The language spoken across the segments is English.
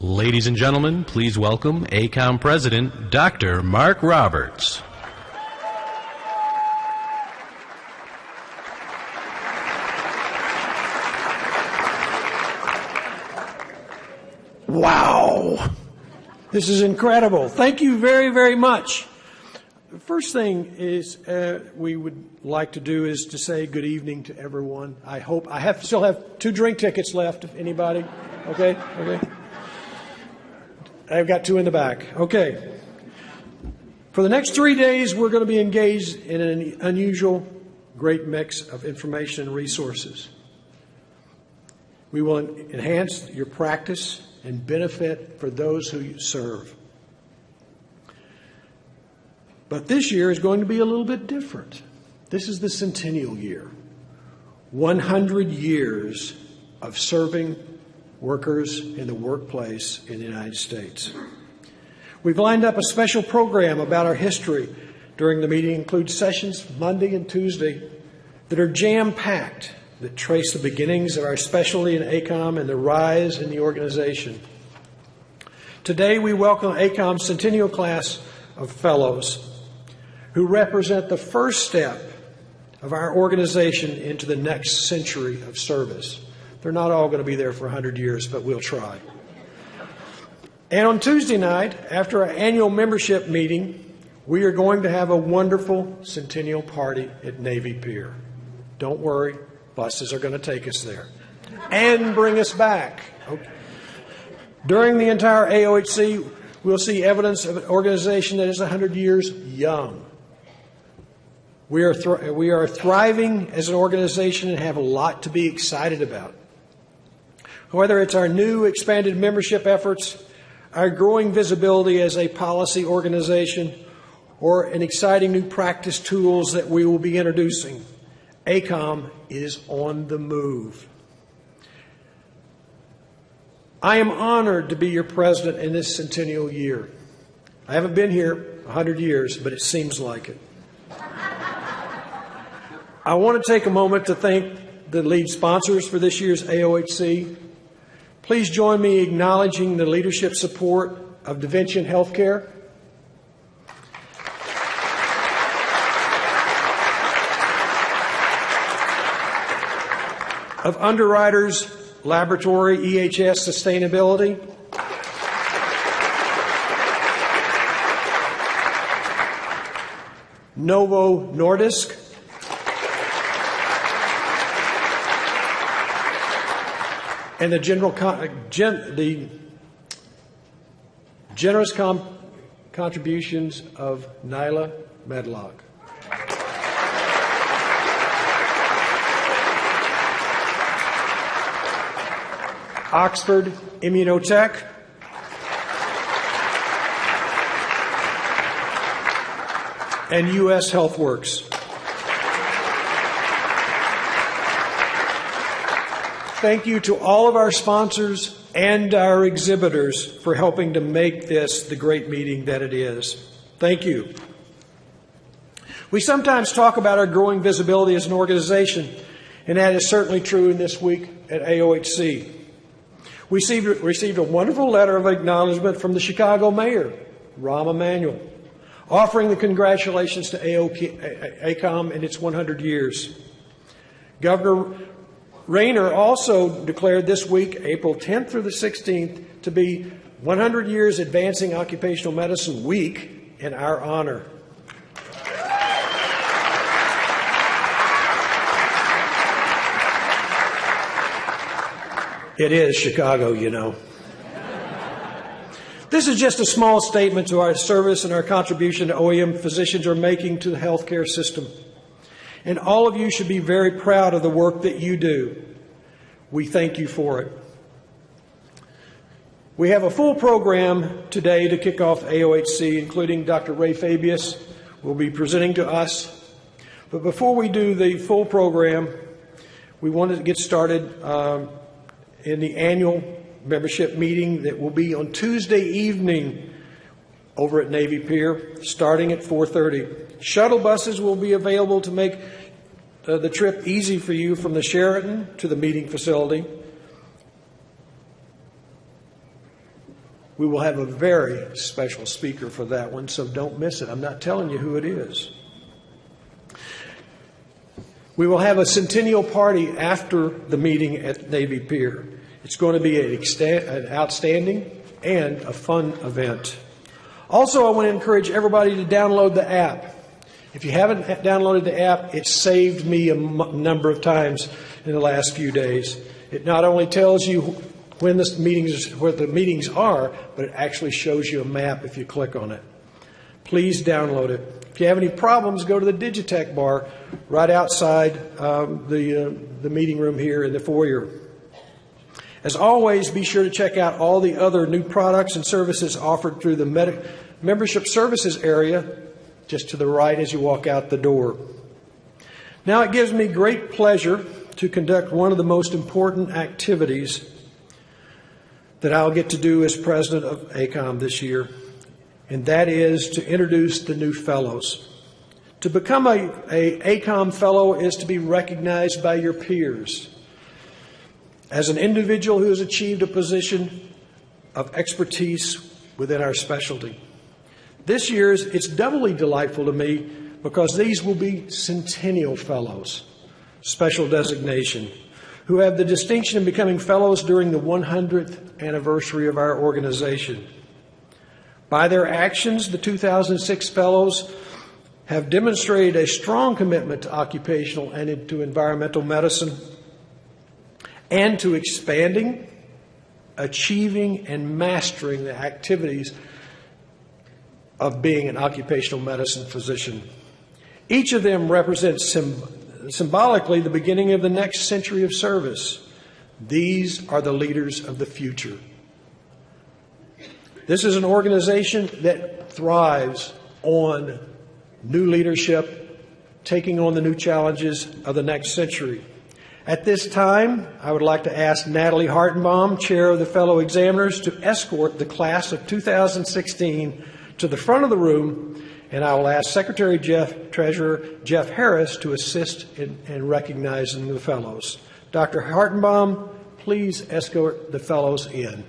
Ladies and gentlemen, please welcome ACOEM President, Dr. Mark Roberts. Wow! This is incredible. Thank you very, very much. The first thing is we would like to do is to say good evening to everyone. I hope I still have 2 drink tickets left. If anybody, okay. I've got 2 in the back. Okay. For the next 3 days, we're going to be engaged in an unusual, great mix of information and resources. We will enhance your practice and benefit for those who you serve. But this year is going to be a little bit different. This is the centennial year. 100 years of serving workers in the workplace in the United States. We've lined up a special program about our history during the meeting. It includes sessions Monday and Tuesday that are jam-packed, that trace the beginnings of our specialty in ACOEM and the rise in the organization. Today we welcome ACOEM's centennial class of fellows who represent the first step of our organization into the next century of service. They're not all going to be there for 100 years, but we'll try. And on Tuesday night, after our annual membership meeting, we are going to have a wonderful centennial party at Navy Pier. Don't worry, buses are going to take us there and bring us back. Okay. During the entire AOHC, we'll see evidence of an organization that is 100 years young. We are thriving as an organization and have a lot to be excited about. Whether it's our new expanded membership efforts, our growing visibility as a policy organization, or an exciting new practice tools that we will be introducing, ACOEM is on the move. I am honored to be your president in this centennial year. I haven't been here 100 years, but it seems like it. I want to take a moment to thank the lead sponsors for this year's AOHC. Please join me acknowledging the leadership support of DaVinci Healthcare, of Underwriters Laboratory EHS Sustainability, Novo Nordisk, and the generous contributions of Nyla Medlock. Oxford Immunotech, and U.S. HealthWorks. Thank you to all of our sponsors and our exhibitors for helping to make this the great meeting that it is. Thank you. We sometimes talk about our growing visibility as an organization, and that is certainly true in this week at AOHC. We received a wonderful letter of acknowledgement from the Chicago mayor, Rahm Emanuel, offering the congratulations to ACOEM in its 100 years. Governor Rayner also declared this week, April 10th through the 16th, to be 100 Years Advancing Occupational Medicine Week in our honor. It is Chicago, you know. This is just a small statement to our service and our contribution to OEM physicians are making to the healthcare system. And all of you should be very proud of the work that you do. We thank you for it. We have a full program today to kick off AOHC, including Dr. Ray Fabius will be presenting to us. But before we do the full program, we wanted to get started in the annual membership meeting that will be on Tuesday evening over at Navy Pier, starting at 4:30. Shuttle buses will be available to make the trip easy for you from the Sheraton to the meeting facility. We will have a very special speaker for that one, so don't miss it. I'm not telling you who it is. We will have a centennial party after the meeting at Navy Pier. It's going to be an outstanding and a fun event. Also, I want to encourage everybody to download the app. If you haven't downloaded the app, it's saved me a number of times in the last few days. It not only tells you when where the meetings are, but it actually shows you a map if you click on it. Please download it. If you have any problems, go to the Digitech bar right outside the meeting room here in the foyer. As always, be sure to check out all the other new products and services offered through the membership services area just to the right as you walk out the door. Now it gives me great pleasure to conduct one of the most important activities that I'll get to do as president of ACOEM this year, and that is to introduce the new fellows. To become a ACOEM fellow is to be recognized by your peers as an individual who has achieved a position of expertise within our specialty. This year, it's doubly delightful to me because these will be centennial fellows, special designation, who have the distinction of becoming fellows during the 100th anniversary of our organization. By their actions, the 2006 fellows have demonstrated a strong commitment to occupational and to environmental medicine and to expanding, achieving, and mastering the activities of being an occupational medicine physician. Each of them represents symbolically the beginning of the next century of service. These are the leaders of the future. This is an organization that thrives on new leadership, taking on the new challenges of the next century. At this time, I would like to ask Natalie Hartenbaum, Chair of the Fellow Examiners, to escort the class of 2016 to the front of the room, and I will ask Secretary Treasurer Jeff Harris to assist in recognizing the fellows. Dr. Hartenbaum, please escort the fellows in.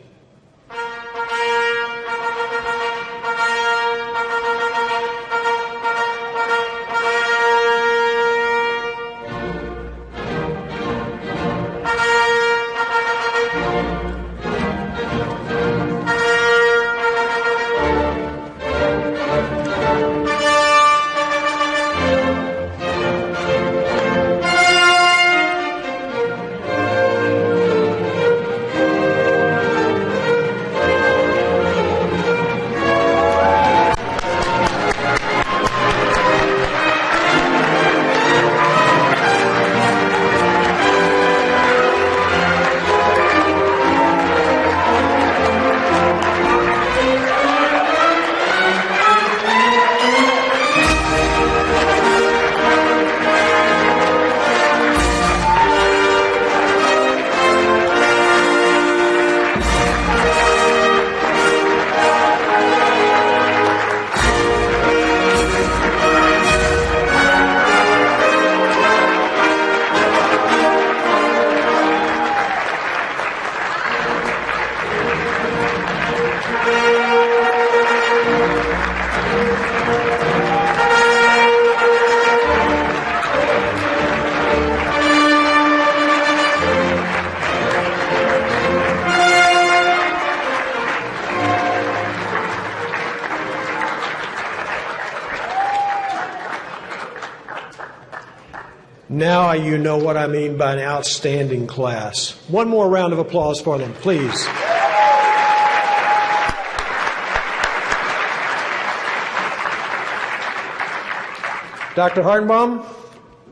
Now you know what I mean by an outstanding class. One more round of applause for them, please. Dr. Hartenbaum,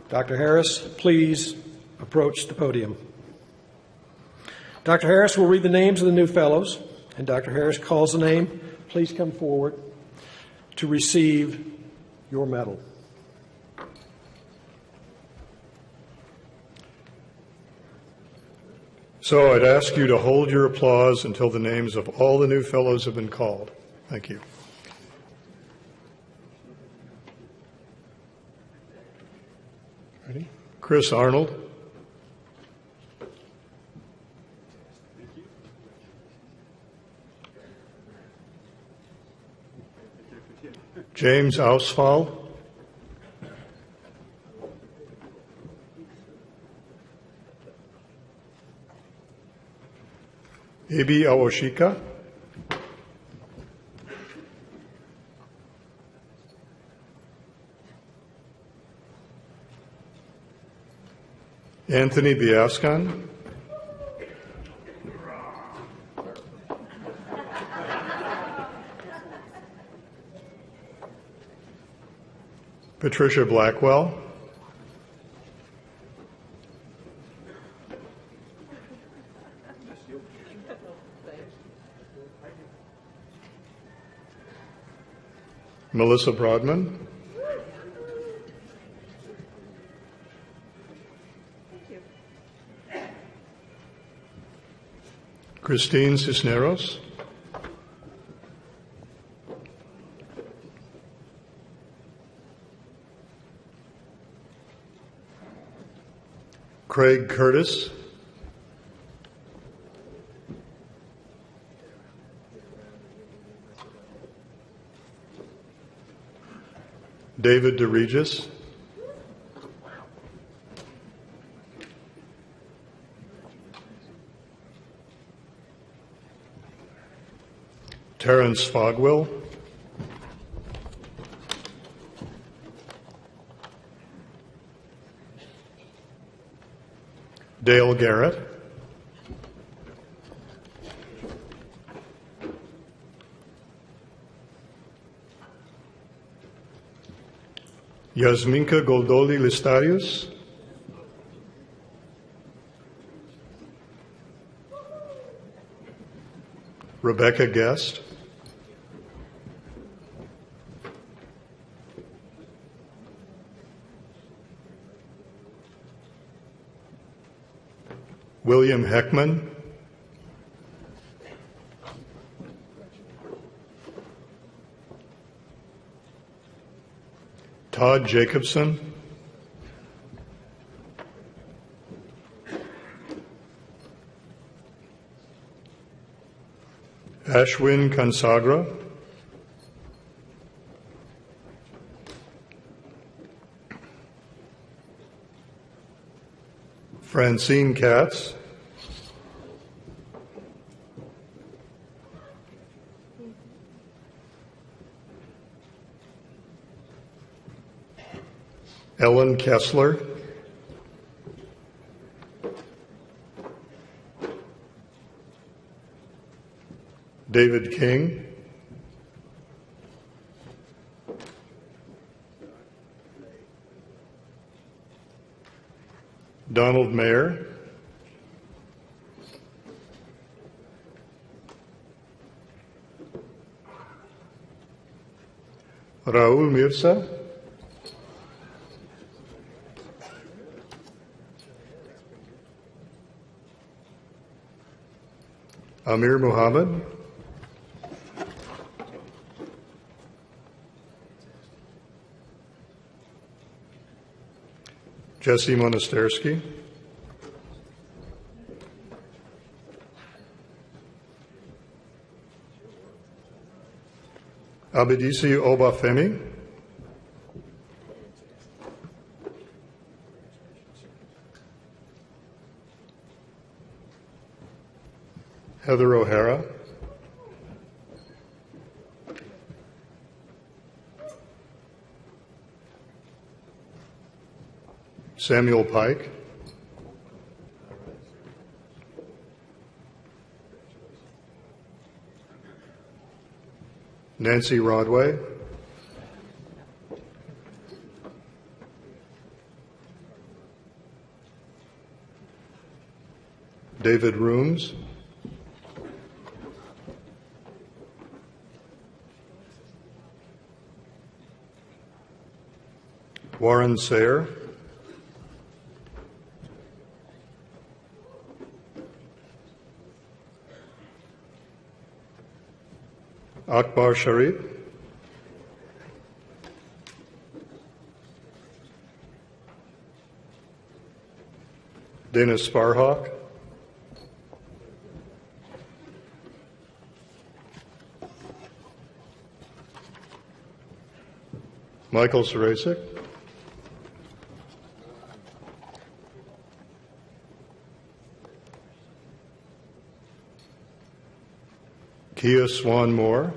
Dr. Harris, please approach the podium. Dr. Harris will read the names of the new fellows, and Dr. Harris calls the name. Please come forward to receive your medal. So I'd ask you to hold your applause until the names of all the new fellows have been called. Thank you. Ready? Chris Arnold. James Ausfall, Ibi Awoshika, Anthony Biascon, Patricia Blackwell, Melissa Broadman, Christine Cisneros, Craig Curtis, David DeRegis, Terrence Fogwill, Dale Garrett, Yasminka Goldoli Listarius, Rebecca Guest, William Heckman, Todd Jacobson, Ashwin Kansagra, Francine Katz, Ellen Kessler, David King, Donald Mayer, Raul Mirza, Amir Muhammad, Jesse Monastersky, Abidisi Obafemi, Heather O'Hara, Samuel Pike, Nancy Rodway, David Rooms, Warren Sayre, Akbar Sharif, Dana Sparhawk, Michael Sarasik, Kia Swan Moore,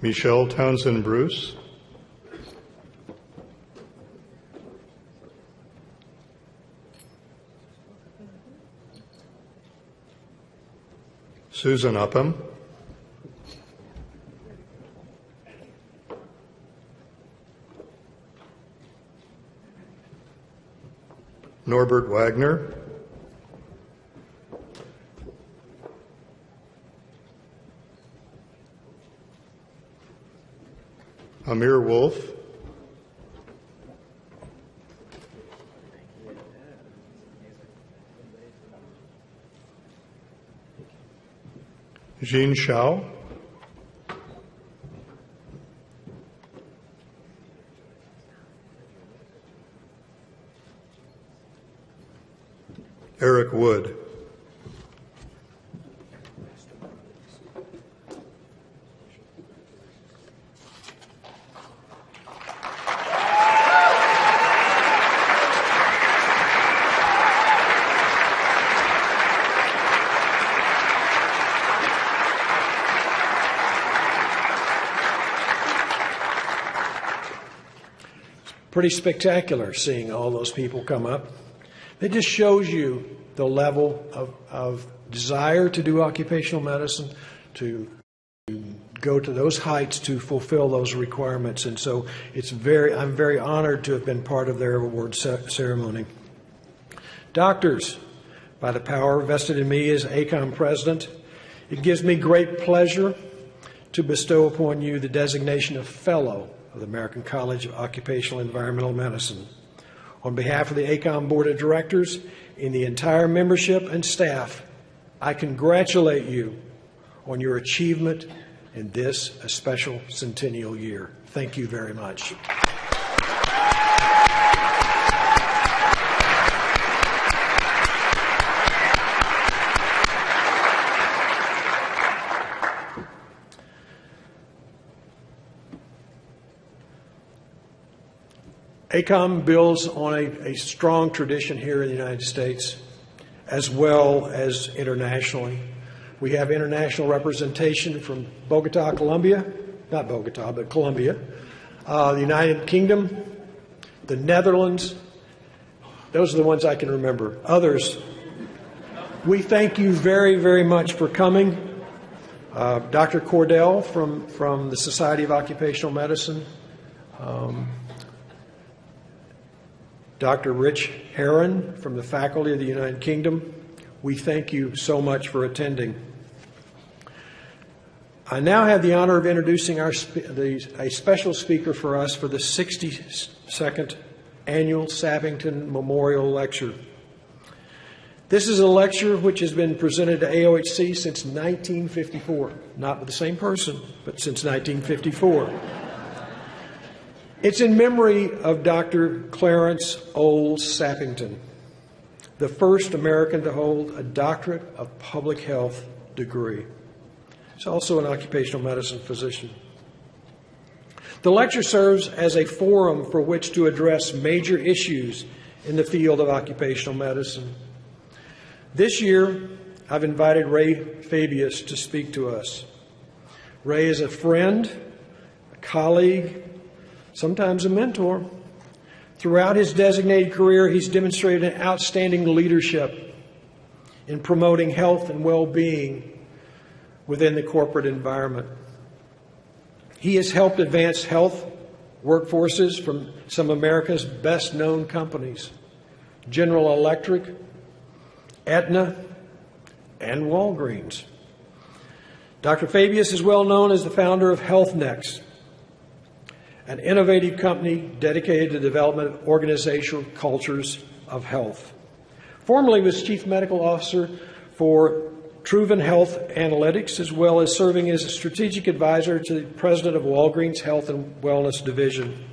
Michelle Townsend Bruce, Susan Upham, Norbert Wagner, Amir Wolf, Jean Shao, Eric Wood, Pretty spectacular seeing all those people come up. It just shows you the level of desire to do occupational medicine, to go to those heights to fulfill those requirements. And so I'm very honored to have been part of their award ceremony. Doctors, by the power vested in me as ACOEM president, it gives me great pleasure to bestow upon you the designation of Fellow of the American College of Occupational and Environmental Medicine. On behalf of the ACOEM Board of Directors and the entire membership and staff, I congratulate you on your achievement in this a special centennial year. Thank you very much. ACOEM builds on a strong tradition here in the United States, as well as internationally. We have international representation from Bogota, Colombia, not Bogota, but Colombia, the United Kingdom, the Netherlands. Those are the ones I can remember. Others, we thank you very, very much for coming. Dr. Cordell from the Society of Occupational Medicine, Dr. Rich Heron from the faculty of the United Kingdom, we thank you so much for attending. I now have the honor of introducing a special speaker for us for the 62nd Annual Sappington Memorial Lecture. This is a lecture which has been presented to AOHC since 1954. Not with the same person, but since 1954. It's in memory of Dr. Clarence Olds Sappington, the first American to hold a doctorate of public health degree. He's also an occupational medicine physician. The lecture serves as a forum for which to address major issues in the field of occupational medicine. This year, I've invited Ray Fabius to speak to us. Ray is a friend, a colleague, sometimes a mentor. Throughout his designated career, he's demonstrated an outstanding leadership in promoting health and well-being within the corporate environment. He has helped advance health workforces from some of America's best-known companies, General Electric, Aetna, and Walgreens. Dr. Fabius is well known as the founder of HealthNext, an innovative company dedicated to the development of organizational cultures of health. Formerly was Chief Medical Officer for Truven Health Analytics, as well as serving as a strategic advisor to the President of Walgreens Health and Wellness Division.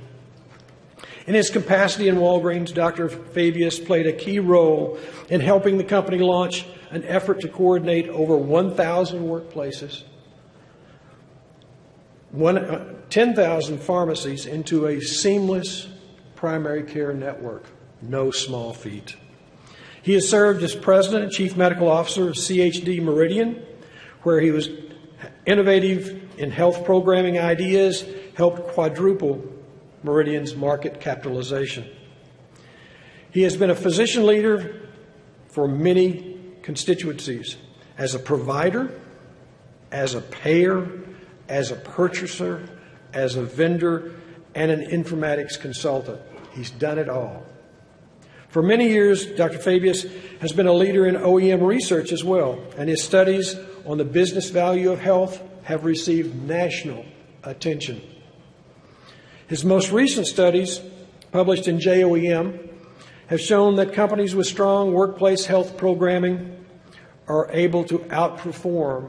In his capacity in Walgreens, Dr. Fabius played a key role in helping the company launch an effort to coordinate over 1,000 workplaces, 10,000 pharmacies into a seamless primary care network. No small feat. He has served as president and chief medical officer of CHD Meridian, where he was innovative in health programming ideas, helped quadruple Meridian's market capitalization. He has been a physician leader for many constituencies, as a provider, as a payer, as a purchaser, as a vendor, and an informatics consultant. He's done it all. For many years, Dr. Fabius has been a leader in OEM research as well, and his studies on the business value of health have received national attention. His most recent studies, published in JOEM, have shown that companies with strong workplace health programming are able to outperform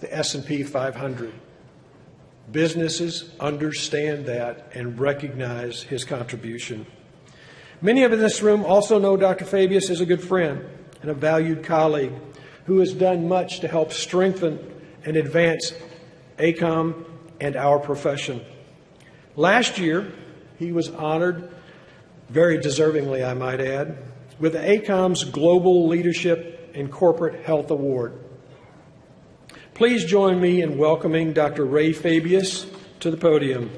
the S&P 500. Businesses understand that and recognize his contribution. Many of us in this room also know Dr. Fabius as a good friend and a valued colleague who has done much to help strengthen and advance ACOEM and our profession. Last year, he was honored, very deservingly I might add, with ACOEM's Global Leadership in Corporate Health Award. Please join me in welcoming Dr. Ray Fabius to the podium.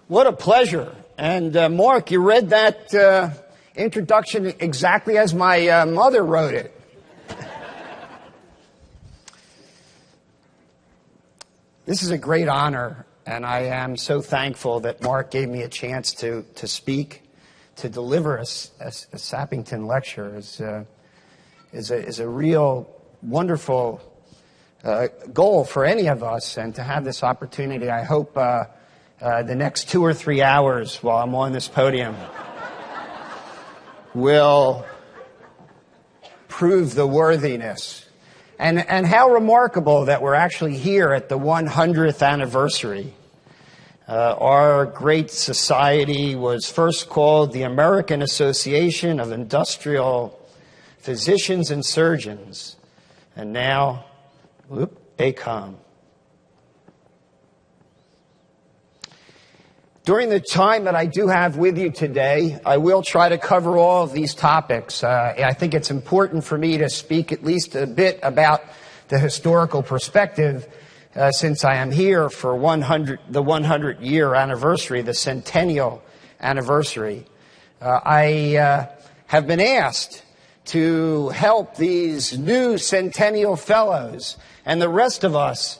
What a pleasure. And Mark, you read that introduction exactly as my mother wrote it. This is a great honor, and I am so thankful that Mark gave me a chance to speak, to deliver a Sappington lecture. Is a real wonderful goal for any of us, and to have this opportunity, I hope the next 2 or 3 hours while I'm on this podium will prove the worthiness. And how remarkable that we're actually here at the 100th anniversary. Our great society was first called the American Association of Industrial Physicians and Surgeons, and now, ACOEM. During the time that I do have with you today, I will try to cover all of these topics. I think it's important for me to speak at least a bit about the historical perspective, since I am here for the 100-year anniversary, the centennial anniversary. I have been asked to help these new centennial fellows and the rest of us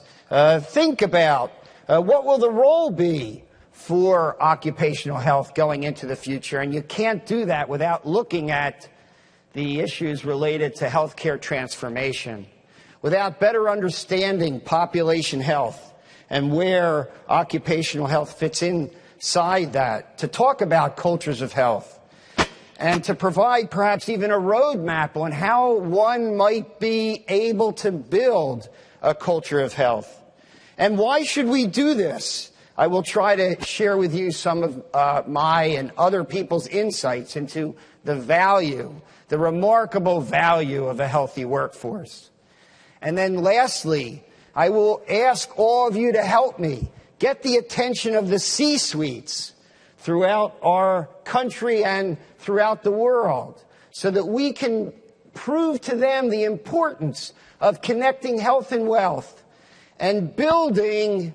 think about what will the role be for occupational health going into the future. And you can't do that without looking at the issues related to healthcare transformation, without better understanding population health and where occupational health fits inside that, to talk about cultures of health, and to provide perhaps even a roadmap on how one might be able to build a culture of health. And why should we do this? I will try to share with you some of my and other people's insights into the value, the remarkable value of a healthy workforce. And then lastly, I will ask all of you to help me get the attention of the C-suites throughout our country and throughout the world, so that we can prove to them the importance of connecting health and wealth and building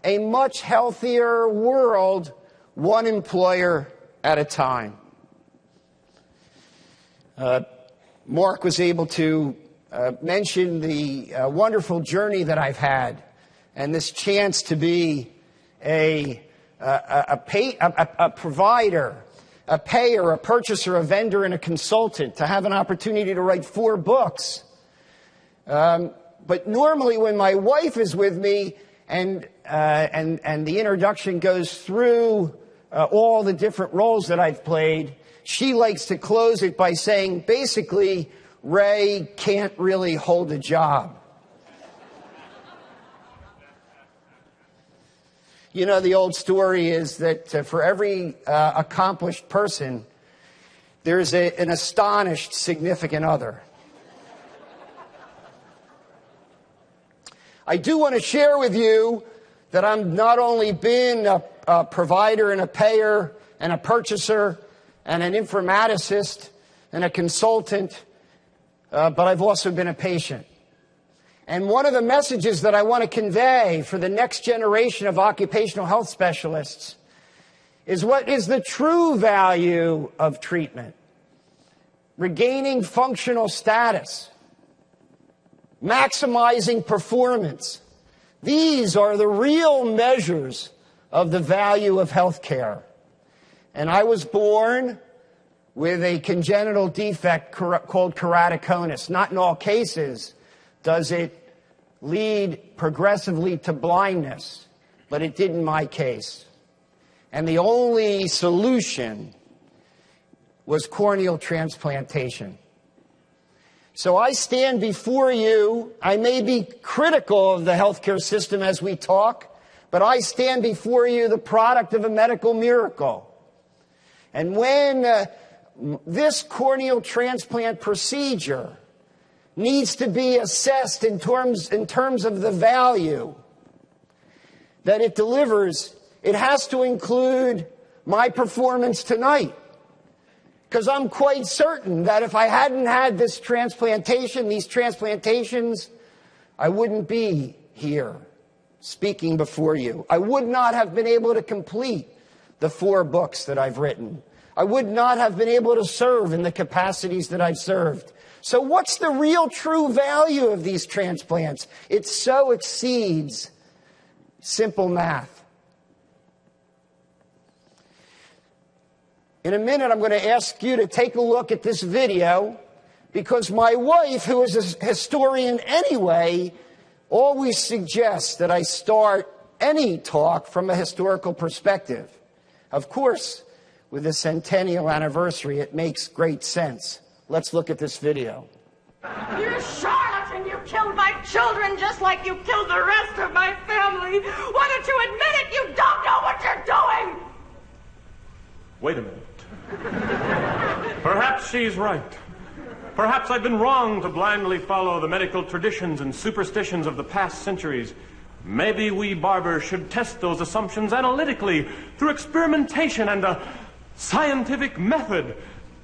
a much healthier world, one employer at a time. Mark was able to mention the wonderful journey that I've had, and this chance to be a provider, a payer, a purchaser, a vendor, and a consultant, to have an opportunity to write 4 books. But normally when my wife is with me, and the introduction goes through all the different roles that I've played, she likes to close it by saying, basically, Ray can't really hold a job. You know, the old story is that for every accomplished person, there's an astonished significant other. I do want to share with you that I've not only been a provider and a payer and a purchaser and an informaticist and a consultant, but I've also been a patient. And one of the messages that I want to convey for the next generation of occupational health specialists is what is the true value of treatment. Regaining functional status, maximizing performance. These are the real measures of the value of health care. And I was born with a congenital defect called keratoconus. Not in all cases does it lead progressively to blindness, but it did in my case. And the only solution was corneal transplantation. So I stand before you. I may be critical of the healthcare system as we talk, but I stand before you the product of a medical miracle. And when this corneal transplant procedure needs to be assessed in terms of the value that it delivers, it has to include my performance tonight. Because I'm quite certain that if I hadn't had this transplantation, these transplantations, I wouldn't be here speaking before you. I would not have been able to complete the 4 books that I've written. I would not have been able to serve in the capacities that I've served. So what's the real true value of these transplants? It so exceeds simple math. In a minute, I'm going to ask you to take a look at this video because my wife, who is a historian anyway, always suggests that I start any talk from a historical perspective. Of course, with the centennial anniversary, it makes great sense. Let's look at this video. You're a charlatan. You killed my children just like you killed the rest of my family. Why don't you admit it? You don't know what you're doing. Wait a minute. Perhaps she's right. Perhaps I've been wrong to blindly follow the medical traditions and superstitions of the past centuries. Maybe we barbers should test those assumptions analytically through experimentation and a scientific method.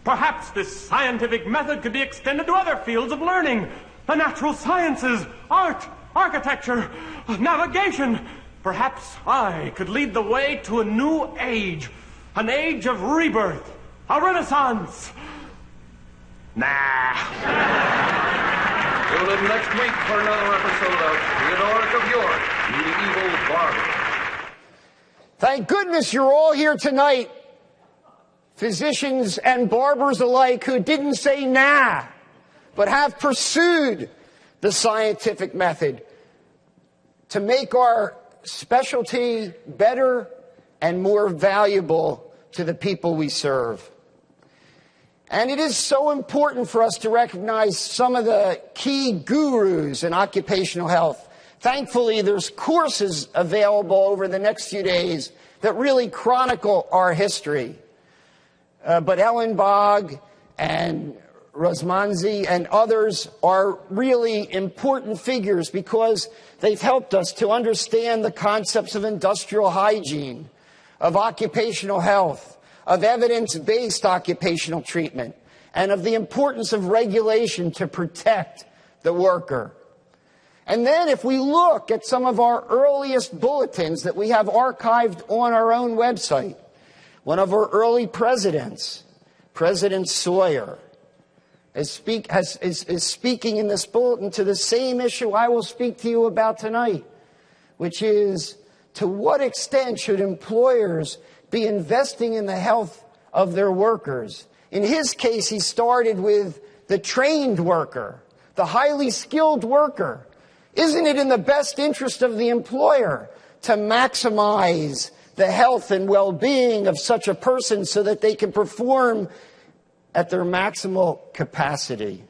Perhaps this scientific method could be extended to other fields of learning. The natural sciences, art, architecture, navigation. Perhaps I could lead the way to a new age. An age of rebirth. A renaissance. Nah. Tune in next week for another episode of Theodoric of York, Medieval Barber. Thank goodness you're all here tonight, physicians and barbers alike, who didn't say nah, but have pursued the scientific method to make our specialty better and more valuable to the people we serve. And it is so important for us to recognize some of the key gurus in occupational health. Thankfully, there's courses available over the next few days that really chronicle our history. But Ellenbog and Rosmanzi and others are really important figures because they've helped us to understand the concepts of industrial hygiene, of occupational health, of evidence-based occupational treatment, and of the importance of regulation to protect the worker. And then if we look at some of our earliest bulletins that we have archived on our own website, one of our early presidents, President Sawyer, is speaking in this bulletin to the same issue I will speak to you about tonight, which is, to what extent should employers be investing in the health of their workers? In his case, he started with the trained worker, the highly skilled worker. Isn't it in the best interest of the employer to maximize the health and well-being of such a person so that they can perform at their maximal capacity.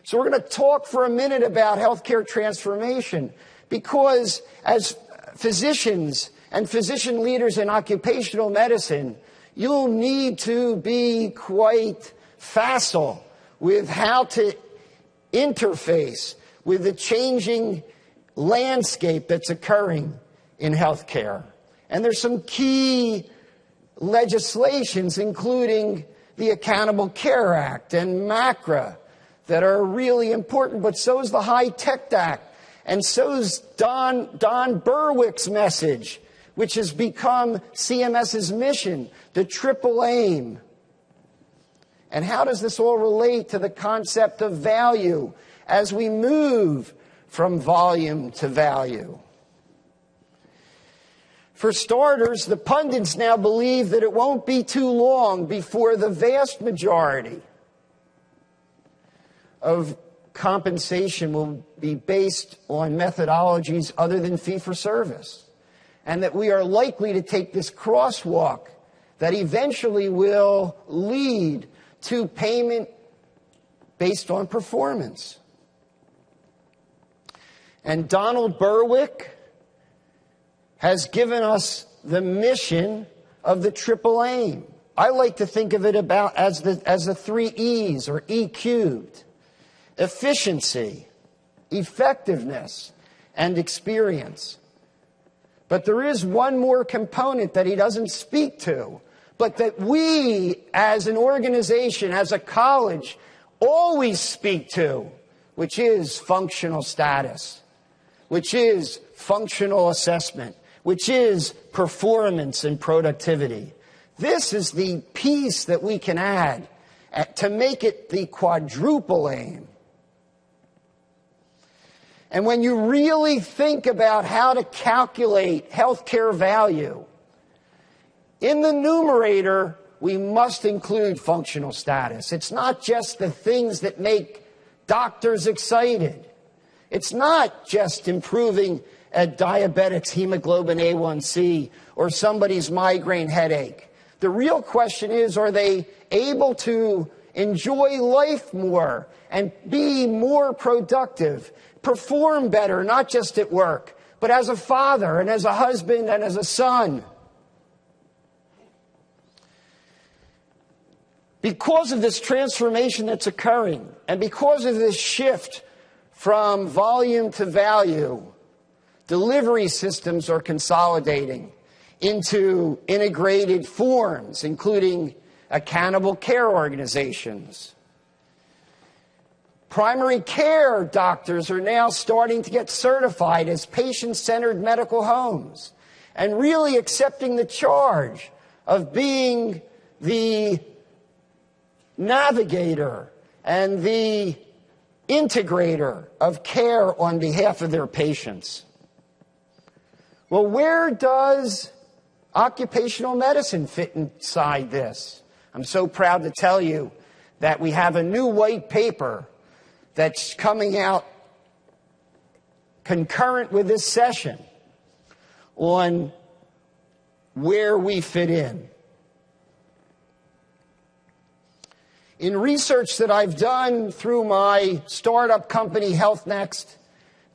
So we're going to talk for a minute about healthcare transformation, because as physicians and physician leaders in occupational medicine, you'll need to be quite facile with how to interface with the changing landscape that's occurring in healthcare. And there's some key legislations, including the Accountable Care Act and MACRA, that are really important, but so is the HITECH Act, and so is Don Berwick's message, which has become CMS's mission, the triple aim. And how does this all relate to the concept of value as we move from volume to value? For starters, the pundits now believe that it won't be too long before the vast majority of compensation will be based on methodologies other than fee-for-service, and that we are likely to take this crosswalk that eventually will lead to payment based on performance. And Donald Berwick has given us the mission of the triple aim. I like to think of it about as the 3 E's, or E cubed: efficiency, effectiveness, and experience. But there is one more component that he doesn't speak to, but that we as an organization, as a college, always speak to, which is functional status, which is functional assessment, which is performance and productivity. This is the piece that we can add to make it the quadruple aim. And when you really think about how to calculate healthcare value, in the numerator, we must include functional status. It's not just the things that make doctors excited. It's not just improving a diabetic's hemoglobin A1C or somebody's migraine headache. The real question is, are they able to enjoy life more and be more productive, perform better, not just at work, but as a father and as a husband and as a son? Because of this transformation that's occurring, and because of this shift from volume to value, delivery systems are consolidating into integrated forms, including accountable care organizations. Primary care doctors are now starting to get certified as patient-centered medical homes and really accepting the charge of being the navigator and the integrator of care on behalf of their patients. Well, where does occupational medicine fit inside this? I'm so proud to tell you that we have a new white paper that's coming out concurrent with this session on where we fit in. In research that I've done through my startup company, Health Next,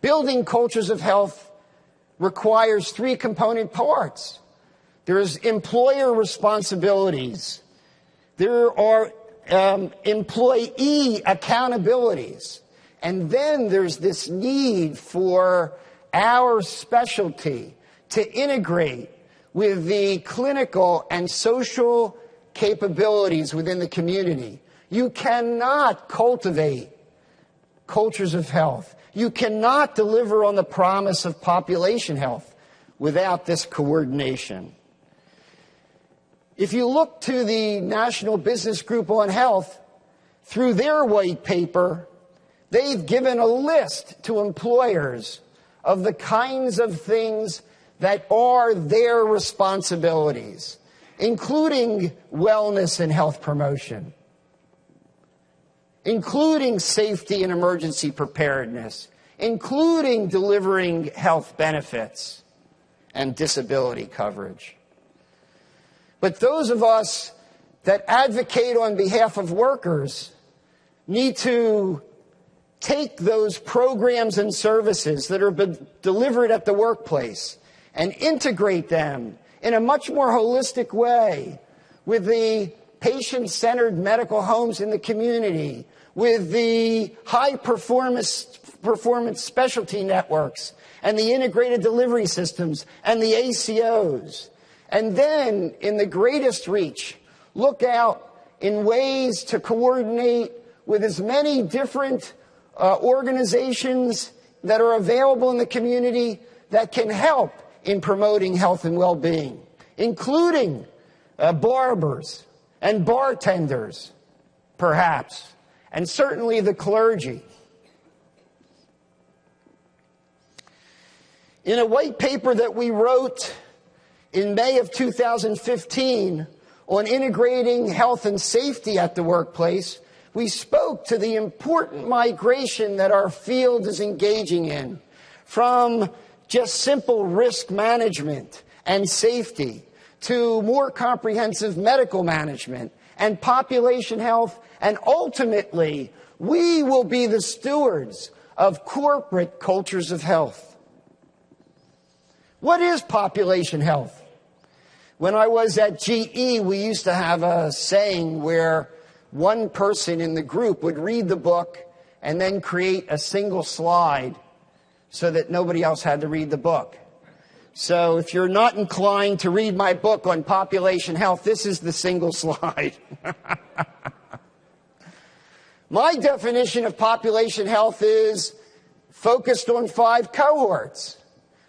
building cultures of health requires 3 component parts. There's employer responsibilities. There are employee accountabilities. And then there's this need for our specialty to integrate with the clinical and social capabilities within the community. You cannot cultivate cultures of health. You cannot deliver on the promise of population health without this coordination. If you look to the National Business Group on Health, through their white paper, they've given a list to employers of the kinds of things that are their responsibilities, including wellness and health promotion, including safety and emergency preparedness, including delivering health benefits and disability coverage. But those of us that advocate on behalf of workers need to take those programs and services that are delivered at the workplace and integrate them in a much more holistic way with the patient-centered medical homes in the community, with the high-performance specialty networks and the integrated delivery systems and the ACOs. And then, in the greatest reach, look out in ways to coordinate with as many different organizations that are available in the community that can help in promoting health and well-being, including barbers and bartenders, perhaps, and certainly the clergy. In a white paper that we wrote in May of 2015 on integrating health and safety at the workplace, we spoke to the important migration that our field is engaging in from just simple risk management and safety to more comprehensive medical management and population health, and ultimately, we will be the stewards of corporate cultures of health. What is population health? When I was at GE, we used to have a saying where one person in the group would read the book and then create a single slide so that nobody else had to read the book. So if you're not inclined to read my book on population health, this is the single slide. My definition of population health is focused on 5 cohorts.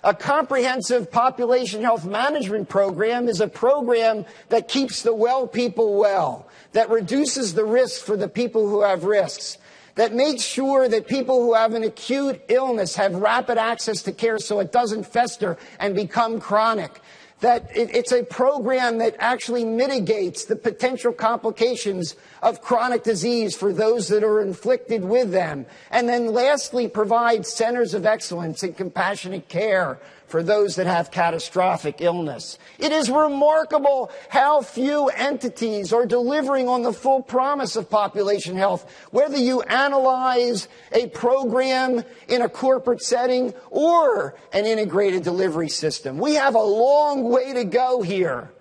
A comprehensive population health management program is a program that keeps the well people well, that reduces the risk for the people who have risks, that makes sure that people who have an acute illness have rapid access to care so it doesn't fester and become chronic, that it's a program that actually mitigates the potential complications of chronic disease for those that are inflicted with them, and then lastly provides centers of excellence and compassionate care for those that have catastrophic illness. It is remarkable how few entities are delivering on the full promise of population health, whether you analyze a program in a corporate setting or an integrated delivery system. We have a long way to go here,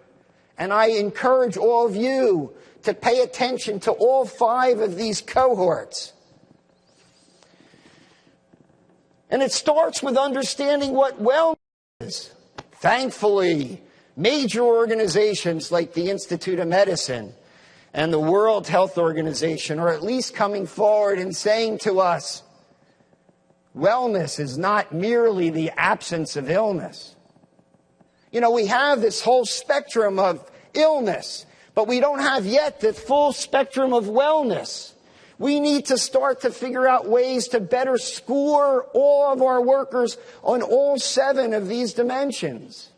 and I encourage all of you to pay attention to all 5 of these cohorts. And it starts with understanding what wellness is. Thankfully, major organizations like the Institute of Medicine and the World Health Organization are at least coming forward and saying to us, wellness is not merely the absence of illness. You know, we have this whole spectrum of illness, but we don't have yet the full spectrum of wellness. We need to start to figure out ways to better score all of our workers on all 7 of these dimensions.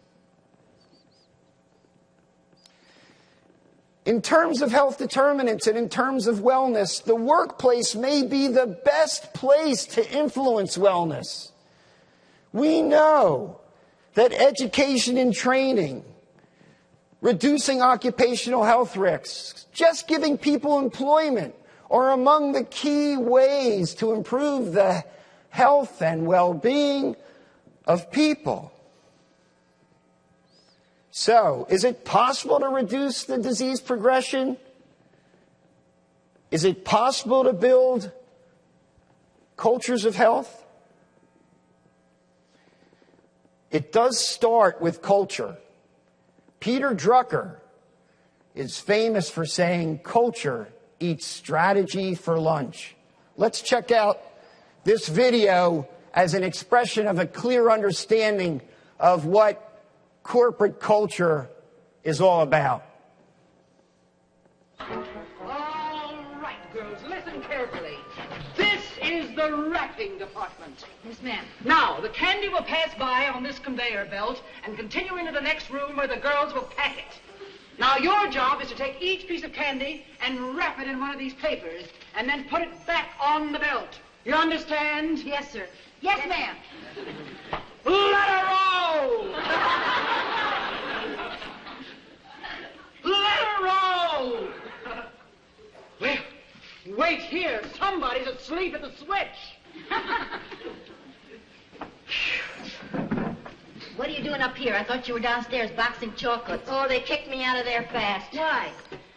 In terms of health determinants and in terms of wellness, the workplace may be the best place to influence wellness. We know that education and training, reducing occupational health risks, just giving people employment are among the key ways to improve the health and well-being of people. So, is it possible to reduce the disease progression? Is it possible to build cultures of health? It does start with culture. Peter Drucker is famous for saying, culture eats strategy for lunch. Let's check out this video as an expression of a clear understanding of what corporate culture is all about. All right, girls, listen carefully. This is the wrapping department. Yes, ma'am. Now, the candy will pass by on this conveyor belt and continue into the next room where the girls will pack it. Now, your job is to take each piece of candy and wrap it in one of these papers and then put it back on the belt. You understand? Yes, sir. Yes, ma'am. Let her roll! Let her roll! Wait here. Somebody's asleep at the switch. What are you doing up here? I thought you were downstairs boxing chocolates. Oh, they kicked me out of there fast. Why?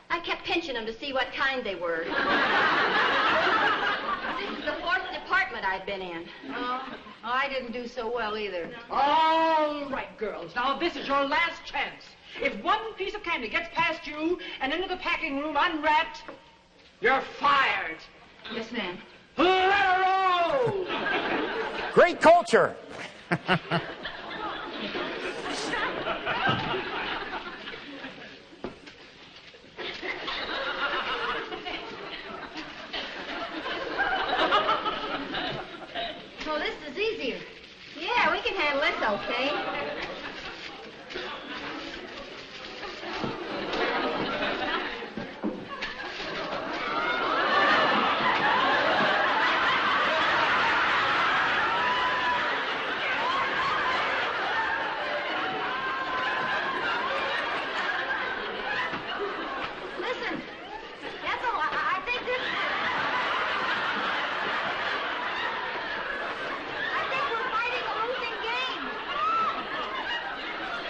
I kept pinching them to see what kind they were. This is the 4th department I've been in. Oh, I didn't do so well either. All right, girls. Now, this is your last chance. If one piece of candy gets past you and into the packing room unwrapped, you're fired. Yes, ma'am. Let her roll! Great culture. Oh, this is easier. Yeah, we can handle this okay. Listen, Ethel, I think this...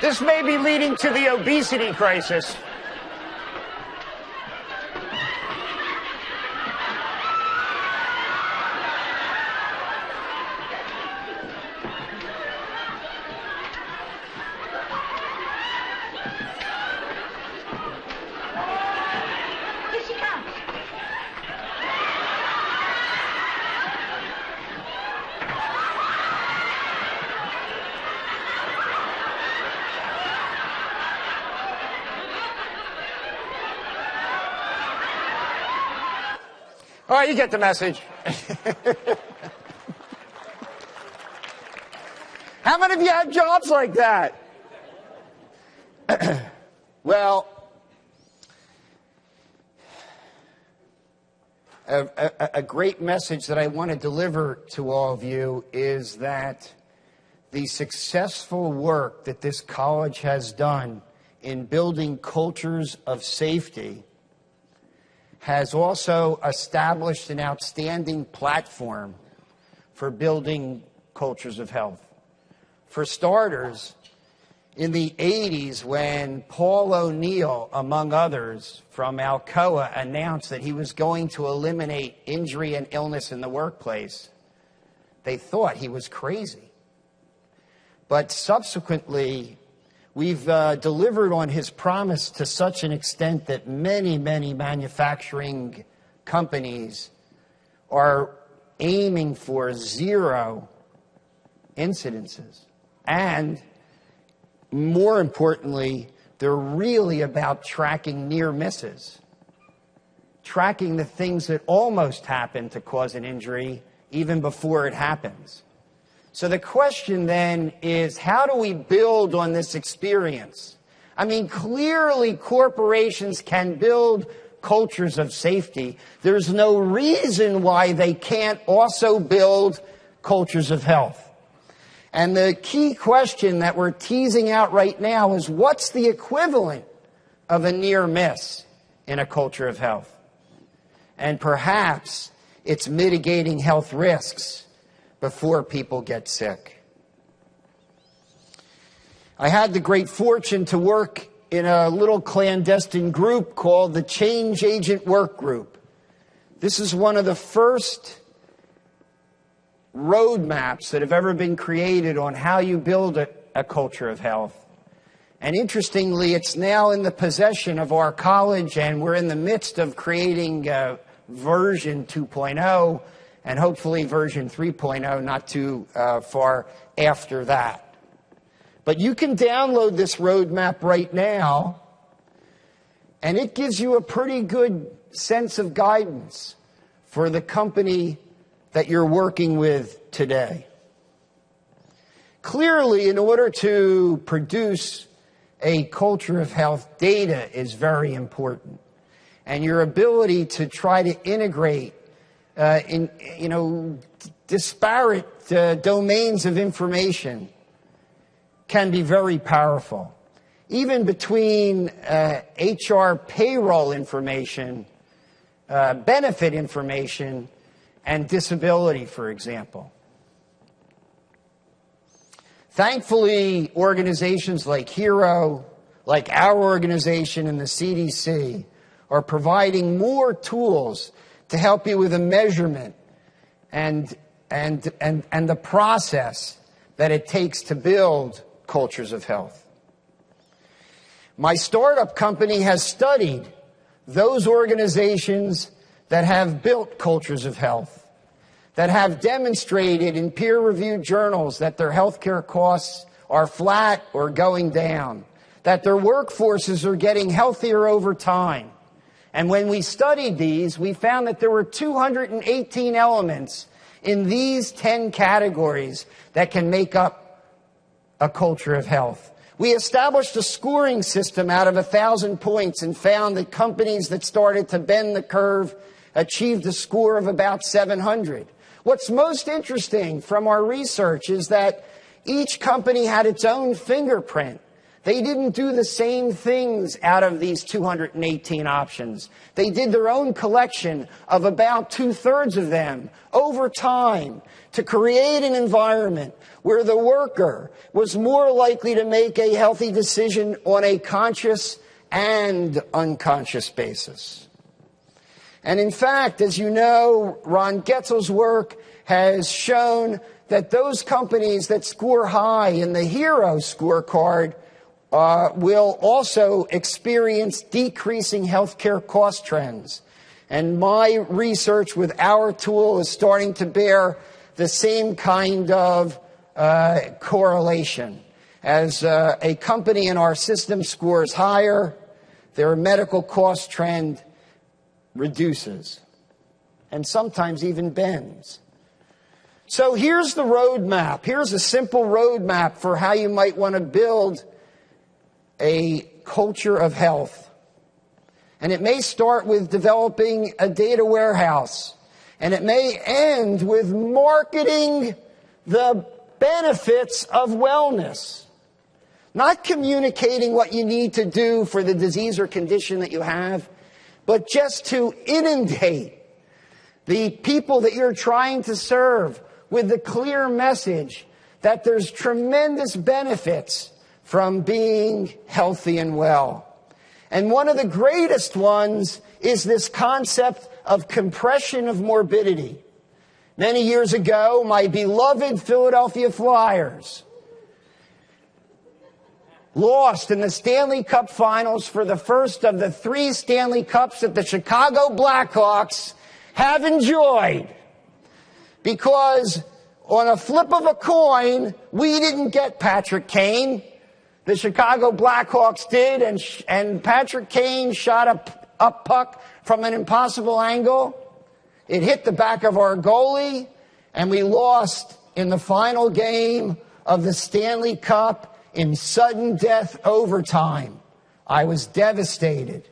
This may be leading to the obesity crisis. Here she comes. All right, you get the message. How many of you have jobs like that? Well, a great message that I want to deliver to all of you is that the successful work that this college has done in building cultures of safety has also established an outstanding platform for building cultures of health. For starters, in the 80s, when Paul O'Neill, among others, from Alcoa, announced that he was going to eliminate injury and illness in the workplace, they thought he was crazy. But subsequently, we've delivered on his promise to such an extent that many, many manufacturing companies are aiming for 0 incidences. And more importantly, they're really about tracking near misses, tracking the things that almost happen to cause an injury even before it happens. So the question then is, how do we build on this experience? I mean, clearly corporations can build cultures of safety. There's no reason why they can't also build cultures of health. And the key question that we're teasing out right now is, what's the equivalent of a near miss in a culture of health? And perhaps it's mitigating health risks before people get sick. I had the great fortune to work in a little clandestine group called the Change Agent Work Group. This is one of the first roadmaps that have ever been created on how you build a culture of health. And interestingly, it's now in the possession of our college, and we're in the midst of creating version 2.0 and hopefully version 3.0 not too far after that. But you can download this roadmap right now, and it gives you a pretty good sense of guidance for the company that you're working with today. Clearly, in order to produce a culture of health, data is very important. And your ability to try to integrate disparate domains of information can be very powerful. Even between HR payroll information benefit information and disability, for example. Thankfully, organizations like HERO, like our organization and the CDC, are providing more tools to help you with the measurement and the process that it takes to build cultures of health. My startup company has studied those organizations that have built cultures of health, that have demonstrated in peer-reviewed journals that their healthcare costs are flat or going down, that their workforces are getting healthier over time. And when we studied these, we found that there were 218 elements in these 10 categories that can make up a culture of health. We established a scoring system out of 1,000 points and found that companies that started to bend the curve achieved a score of about 700. What's most interesting from our research is that each company had its own fingerprint. They didn't do the same things out of these 218 options. They did their own collection of about 2/3 of them over time to create an environment where the worker was more likely to make a healthy decision on a conscious and unconscious basis. And in fact, as you know, Ron Getzel's work has shown that those companies that score high in the HERO scorecard will also experience decreasing healthcare cost trends. And my research with our tool is starting to bear the same kind of correlation. As a company in our system scores higher, their medical cost trend reduces and sometimes even bends. So here's the roadmap. Here's a simple roadmap for how you might want to build a culture of health. And it may start with developing a data warehouse. And it may end with marketing the benefits of wellness. Not communicating what you need to do for the disease or condition that you have, but just to inundate the people that you're trying to serve with the clear message that there's tremendous benefits from being healthy and well. And one of the greatest ones is this concept of compression of morbidity. Many years ago, my beloved Philadelphia Flyers lost in the Stanley Cup Finals for the first of the 3 Stanley Cups that the Chicago Blackhawks have enjoyed. Because on a flip of a coin, we didn't get Patrick Kane. The Chicago Blackhawks did, and Patrick Kane shot a puck from an impossible angle. It hit the back of our goalie, and we lost in the final game of the Stanley Cup in sudden death overtime. I was devastated.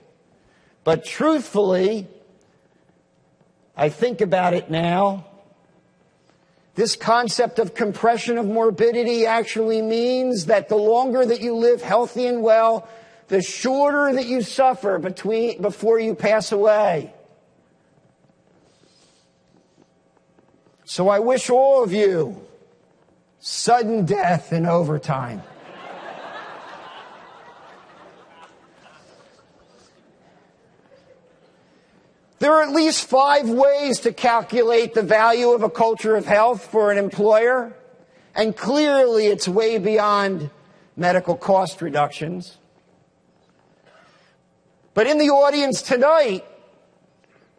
But truthfully, I think about it now, this concept of compression of morbidity actually means that the longer that you live healthy and well, the shorter that you suffer before you pass away. So I wish all of you sudden death in overtime. There are at least 5 ways to calculate the value of a culture of health for an employer, and clearly it's way beyond medical cost reductions. But in the audience tonight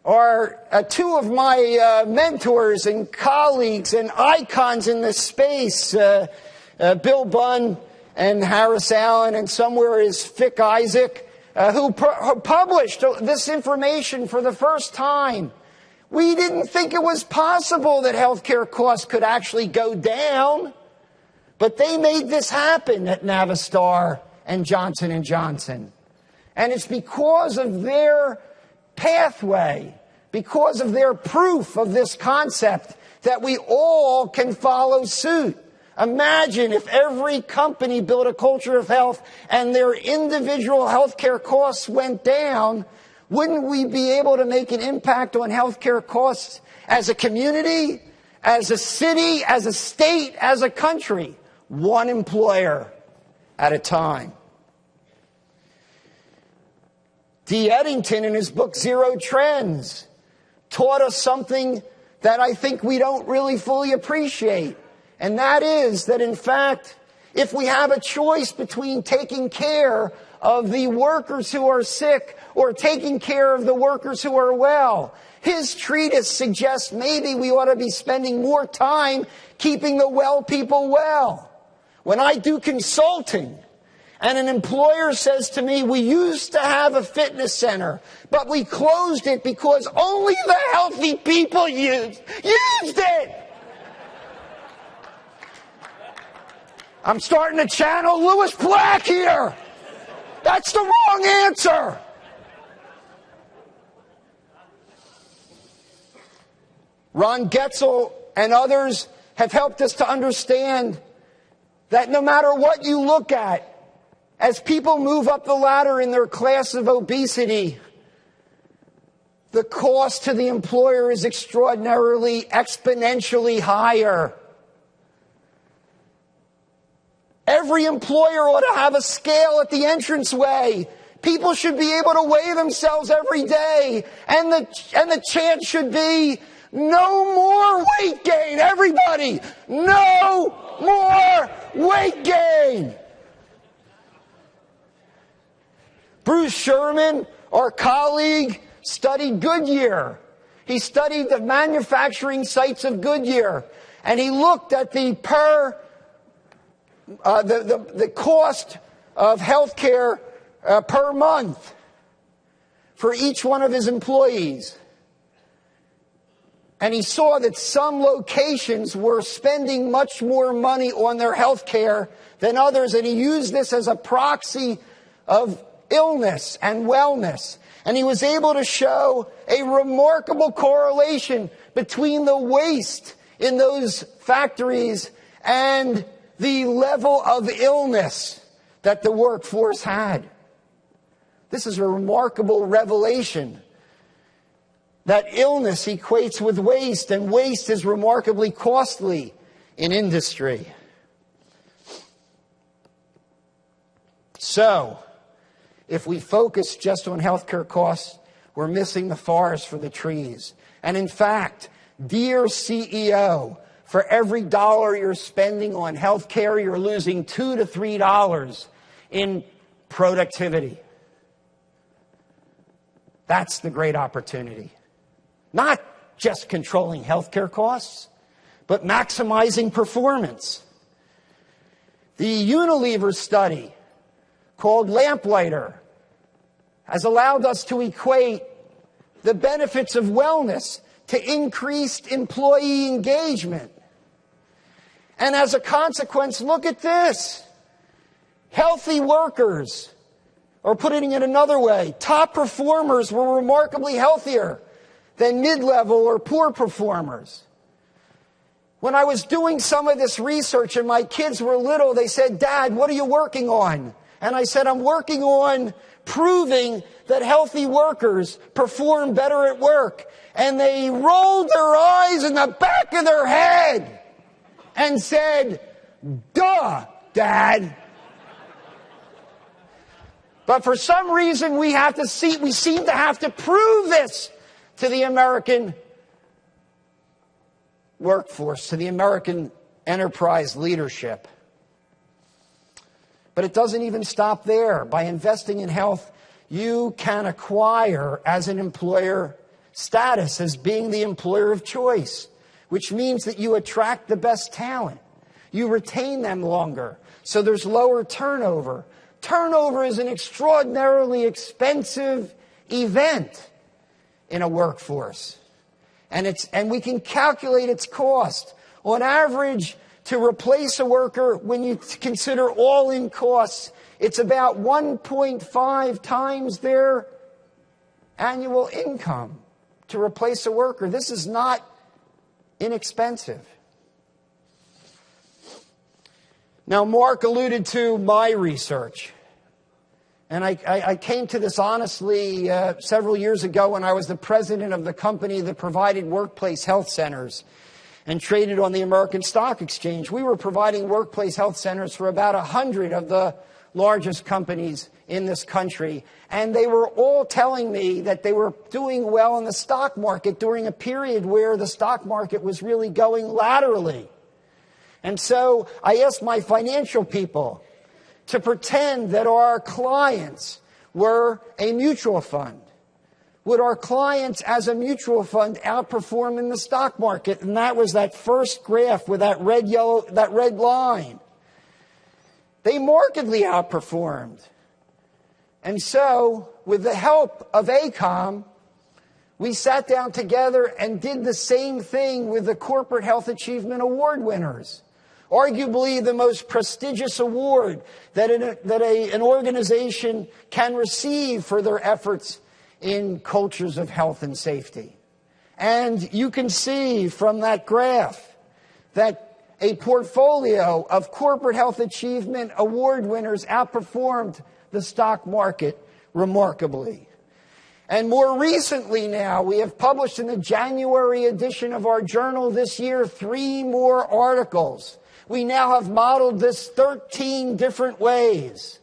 are 2 of my mentors and colleagues and icons in this space, Bill Bunn and Harris Allen, and somewhere is Fick Isaac, who published this information for the first time. We didn't think it was possible that healthcare costs could actually go down, but they made this happen at Navistar and Johnson & Johnson. And it's because of their pathway, because of their proof of this concept, that we all can follow suit. Imagine if every company built a culture of health and their individual healthcare costs went down. Wouldn't we be able to make an impact on healthcare costs as a community, as a city, as a state, as a country, one employer at a time? D. Eddington, in his book Zero Trends, taught us something that I think we don't really fully appreciate. And that is that, in fact, if we have a choice between taking care of the workers who are sick or taking care of the workers who are well, his treatise suggests maybe we ought to be spending more time keeping the well people well. When I do consulting and an employer says to me, we used to have a fitness center, but we closed it because only the healthy people used it. I'm starting to channel Lewis Black here. That's the wrong answer. Ron Getzel and others have helped us to understand that no matter what you look at, as people move up the ladder in their class of obesity, the cost to the employer is extraordinarily, exponentially higher. Every employer ought to have a scale at the entranceway. People should be able to weigh themselves every day. And the chant should be, no more weight gain. Everybody, no more weight gain. Bruce Sherman, our colleague, studied Goodyear. He studied the manufacturing sites of Goodyear. And he looked at the cost of health care per month for each one of his employees. And he saw that some locations were spending much more money on their health care than others, and he used this as a proxy of illness and wellness. And he was able to show a remarkable correlation between the waste in those factories and the level of illness that the workforce had. This is a remarkable revelation that illness equates with waste, and waste is remarkably costly in industry. So, if we focus just on healthcare costs, we're missing the forest for the trees. And in fact, dear CEO, for every dollar you're spending on health care, you're losing $2 to $3 in productivity. That's the great opportunity. Not just controlling health care costs, but maximizing performance. The Unilever study, called Lamplighter, has allowed us to equate the benefits of wellness to increased employee engagement. And as a consequence, look at this. Healthy workers, or putting it another way, top performers were remarkably healthier than mid-level or poor performers. When I was doing some of this research and my kids were little, they said, "Dad, what are you working on?" And I said, "I'm working on proving that healthy workers perform better at work." And they rolled their eyes in the back of their head and said, "Duh, Dad." But for some reason we seem to have to prove this to the American workforce, to the American enterprise leadership. But it doesn't even stop there. By investing in health, you can acquire, as an employer, status as being the employer of choice, which means that you attract the best talent. You retain them longer, so there's lower turnover. Turnover is an extraordinarily expensive event in a workforce. And we can calculate its cost. On average, to replace a worker, when you consider all-in costs, it's about 1.5 times their annual income to replace a worker. This is not inexpensive. Now, Mark alluded to my research. And I came to this honestly several years ago when I was the president of the company that provided workplace health centers and traded on the American Stock Exchange. We were providing workplace health centers for about 100 of the largest companies in this country. And they were all telling me that they were doing well in the stock market during a period where the stock market was really going laterally. And so I asked my financial people to pretend that our clients were a mutual fund. Would our clients as a mutual fund outperform in the stock market? And that was that first graph with that red line. They markedly outperformed. And so, with the help of ACOEM, we sat down together and did the same thing with the Corporate Health Achievement Award winners. Arguably the most prestigious award that an organization can receive for their efforts in cultures of health and safety. And you can see from that graph that a portfolio of Corporate Health Achievement Award winners outperformed the stock market remarkably. And more recently now, we have published in the January edition of our journal this year 3 more articles. We now have modeled this 13 different ways.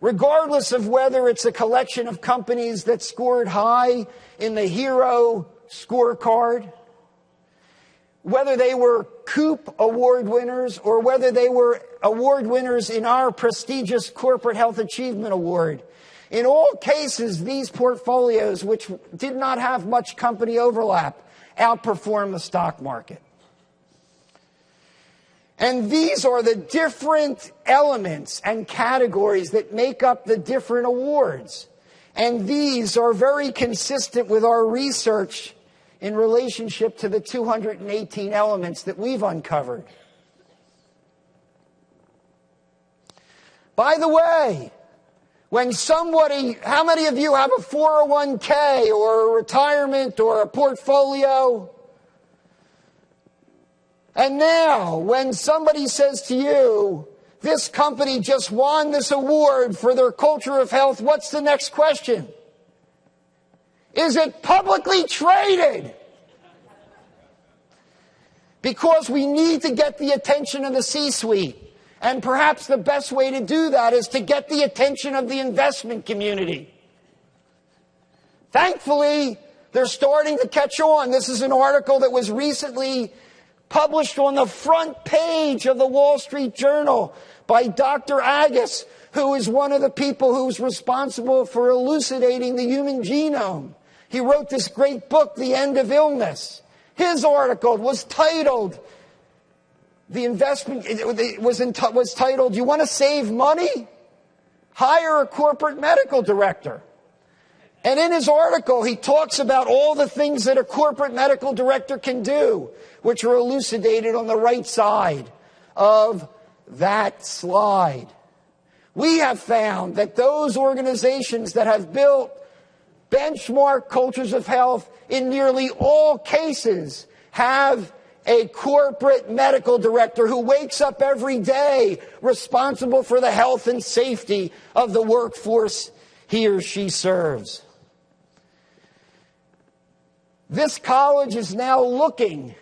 Regardless of whether it's a collection of companies that scored high in the hero scorecard, whether they were COOP award winners or whether they were award winners in our prestigious Corporate Health Achievement Award. In all cases, these portfolios, which did not have much company overlap, outperformed the stock market. And these are the different elements and categories that make up the different awards. And these are very consistent with our research in relationship to the 218 elements that we've uncovered. By the way, when somebody, how many of you have a 401k or a retirement or a portfolio? And now, when somebody says to you, this company just won this award for their culture of health, what's the next question? Is it publicly traded? Because we need to get the attention of the C-suite. And perhaps the best way to do that is to get the attention of the investment community. Thankfully, they're starting to catch on. This is an article that was recently published on the front page of the Wall Street Journal by Dr. Agus, who is one of the people who's responsible for elucidating the human genome. He wrote this great book, The End of Illness. His article was titled, was titled, "You want to save money? Hire a corporate medical director." And in his article, he talks about all the things that a corporate medical director can do, which are elucidated on the right side of that slide. We have found that those organizations that have built benchmark cultures of health in nearly all cases have a corporate medical director who wakes up every day responsible for the health and safety of the workforce he or she serves. This college is now looking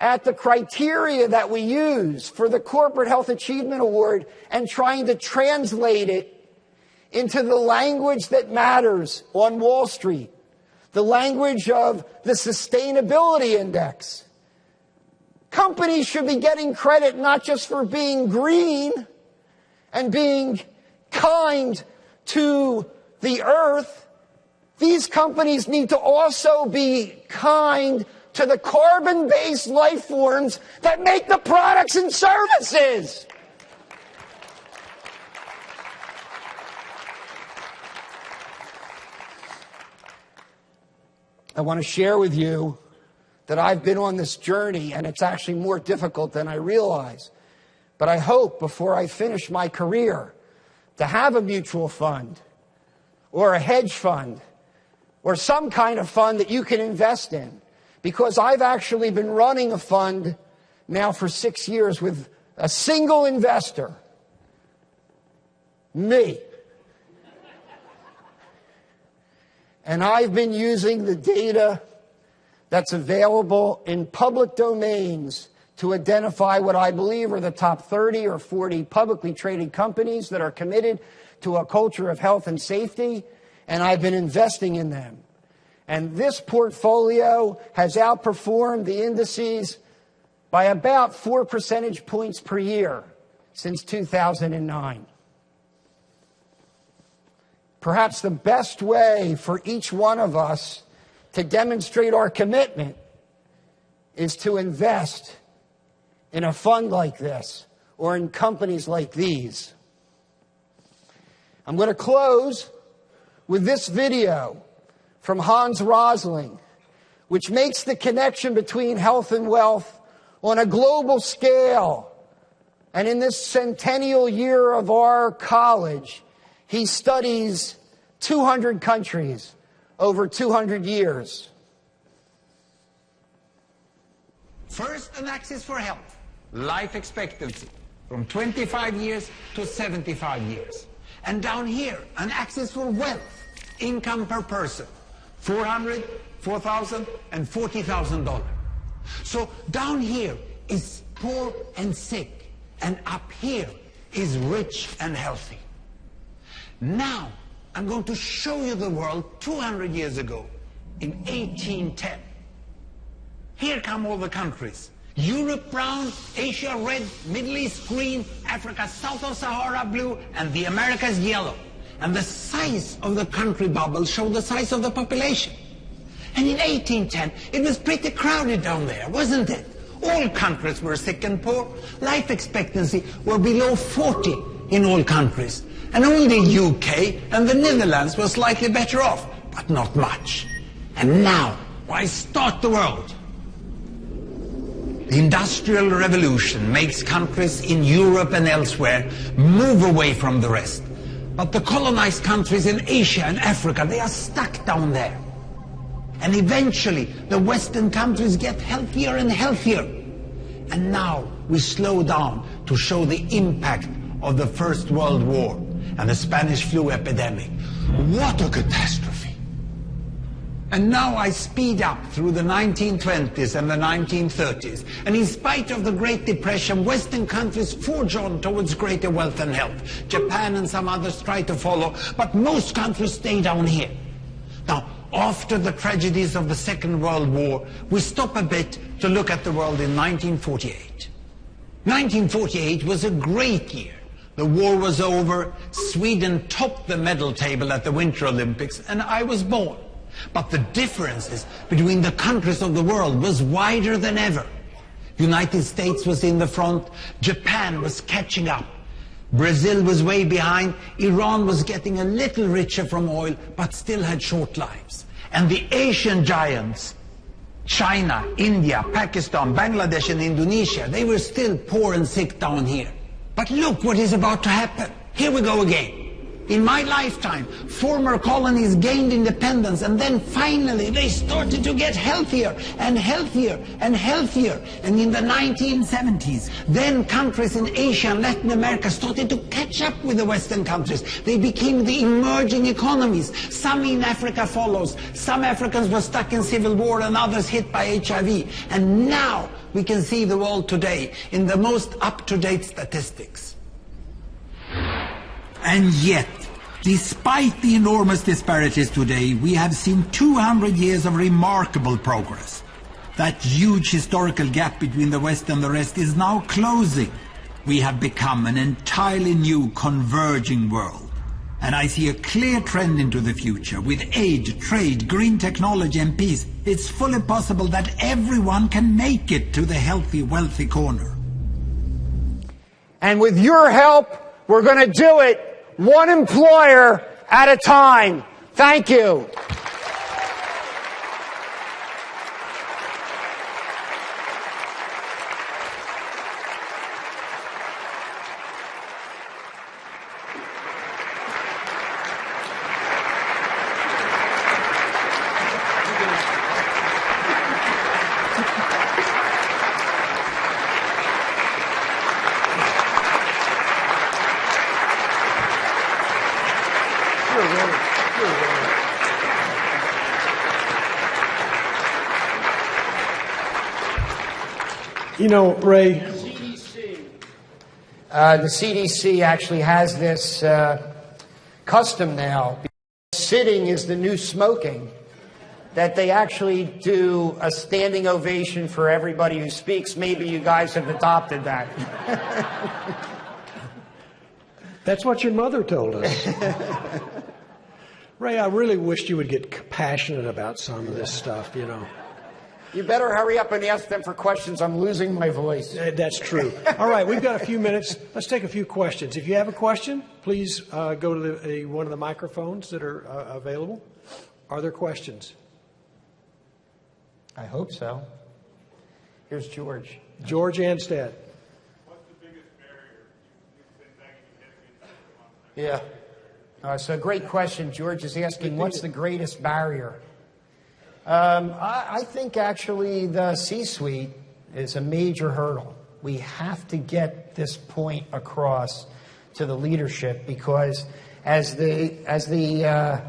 at the criteria that we use for the Corporate Health Achievement Award and trying to translate it into the language that matters on Wall Street, the language of the sustainability index. Companies should be getting credit not just for being green and being kind to the earth. These companies need to also be kind to the carbon-based life forms that make the products and services. I want to share with you that I've been on this journey, and it's actually more difficult than I realize. But I hope before I finish my career to have a mutual fund or a hedge fund or some kind of fund that you can invest in. Because I've actually been running a fund now for 6 years with a single investor. Me. And I've been using the data that's available in public domains to identify what I believe are the top 30 or 40 publicly traded companies that are committed to a culture of health and safety, and I've been investing in them. And this portfolio has outperformed the indices by about 4 percentage points per year since 2009. Perhaps the best way for each one of us to demonstrate our commitment is to invest in a fund like this or in companies like these. I'm going to close with this video from Hans Rosling, which makes the connection between health and wealth on a global scale. And in this centennial year of our college, he studies 200 countries over 200 years. First, an axis for health, life expectancy, from 25 years to 75 years. And down here, an axis for wealth, income per person, $400,000, $4,000, and $40,000. So down here is poor and sick, and up here is rich and healthy. Now, I'm going to show you the world 200 years ago, in 1810. Here come all the countries. Europe brown, Asia red, Middle East green, Africa south of Sahara blue, and the Americas yellow. And the size of the country bubbles show the size of the population. And in 1810, it was pretty crowded down there, wasn't it? All countries were sick and poor. Life expectancy were below 40 in all countries. And only UK and the Netherlands were slightly better off, but not much. And now, why start the world? The Industrial Revolution makes countries in Europe and elsewhere move away from the rest. But the colonized countries in Asia and Africa, they are stuck down there. And eventually, the Western countries get healthier and healthier. And now we slow down to show the impact of the First World War and the Spanish flu epidemic. What a catastrophe. And now I speed up through the 1920s and the 1930s. And in spite of the Great Depression, Western countries forge on towards greater wealth and health. Japan and some others try to follow, but most countries stay down here. Now, after the tragedies of the Second World War, we stop a bit to look at the world in 1948. 1948 was a great year. The war was over, Sweden topped the medal table at the Winter Olympics, and I was born. But the differences between the countries of the world was wider than ever. United States was in the front, Japan was catching up. Brazil was way behind, Iran was getting a little richer from oil, but still had short lives. And the Asian giants, China, India, Pakistan, Bangladesh and Indonesia, they were still poor and sick down here. But look what is about to happen. Here we go again. In my lifetime, former colonies gained independence, and then finally they started to get healthier and healthier and healthier. And in the 1970s, then countries in Asia and Latin America started to catch up with the Western countries. They became the emerging economies. Some in Africa follows. Some Africans were stuck in civil war and others hit by HIV. And now we can see the world today in the most up-to-date statistics. And yet, despite the enormous disparities today, we have seen 200 years of remarkable progress. That huge historical gap between the West and the rest is now closing. We have become an entirely new converging world. And I see a clear trend into the future. With aid, trade, green technology and peace, it's fully possible that everyone can make it to the healthy, wealthy corner. And with your help, we're going to do it one employer at a time. Thank you. You know, Ray, The CDC actually has this custom now. Sitting is the new smoking. That they actually do a standing ovation for everybody who speaks. Maybe you guys have adopted that. that's what your mother told us. Ray, I really wished you would get passionate about some of this stuff, you know. You better hurry up and ask them for questions. I'm losing my voice. That's true. All right, we've got a few minutes. Let's take a few questions. If you have a question, please go to one of the microphones that are available. Are there questions? I hope so. Here's George. George Anstead. What's the biggest barrier? You've been banging your head against it. Yeah. So a great question. George is asking, what's the greatest barrier? I think actually the C-suite is a major hurdle. We have to get this point across to the leadership because as the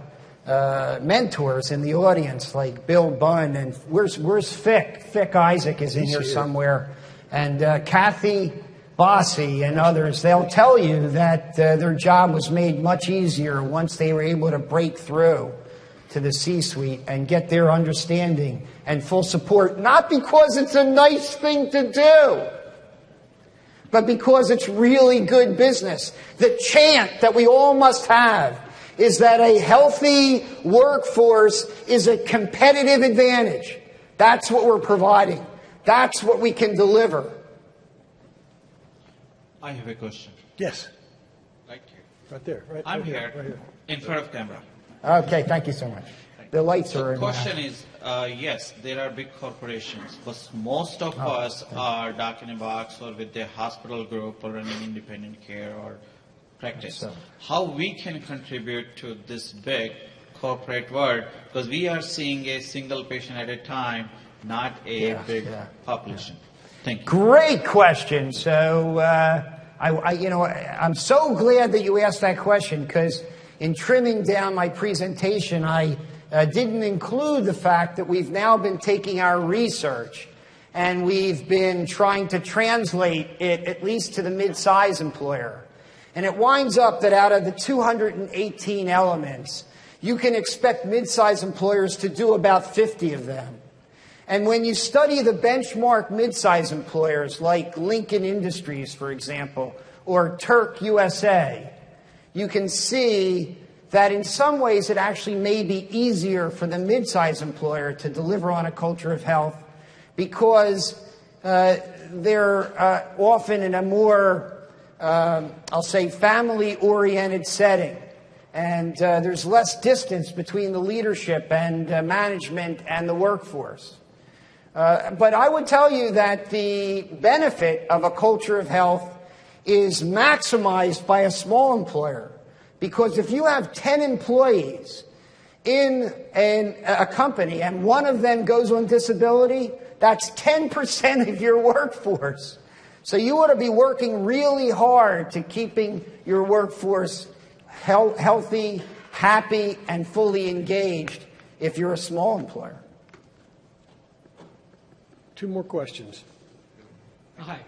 mentors in the audience like Bill Bunn and where's Fick? Fick Isaac is in here somewhere, and Kathy Bossie and others. They'll tell you that their job was made much easier once they were able to break through to the C-suite and get their understanding and full support, not because it's a nice thing to do, but because it's really good business. The chant that we all must have is that a healthy workforce is a competitive advantage. That's what we're providing. That's what we can deliver. I have a question. Yes. Right here. Right there. I'm here, in front of camera. Okay, thank you so much. The lights are in. The question is, yes, there are big corporations, but most of us are Doc in a Box or with a hospital group or running independent care or practice. How we can contribute to this big corporate world, because we are seeing a single patient at a time, not a big population. Thank you. Great question. So, I'm so glad that you asked that question because in trimming down my presentation, I didn't include the fact that we've now been taking our research and we've been trying to translate it at least to the mid-size employer. And it winds up that out of the 218 elements, you can expect mid-size employers to do about 50 of them. And when you study the benchmark mid-size employers like Lincoln Industries, for example, or Turk USA, you can see that in some ways it actually may be easier for the mid-size employer to deliver on a culture of health because they're often in a more I'll say family-oriented setting. And there's less distance between the leadership and management and the workforce. But I would tell you that the benefit of a culture of health is maximized by a small employer. Because if you have 10 employees in a company and one of them goes on disability, that's 10% of your workforce. So you ought to be working really hard to keeping your workforce healthy, happy, and fully engaged if you're a small employer. Two more questions. Hi.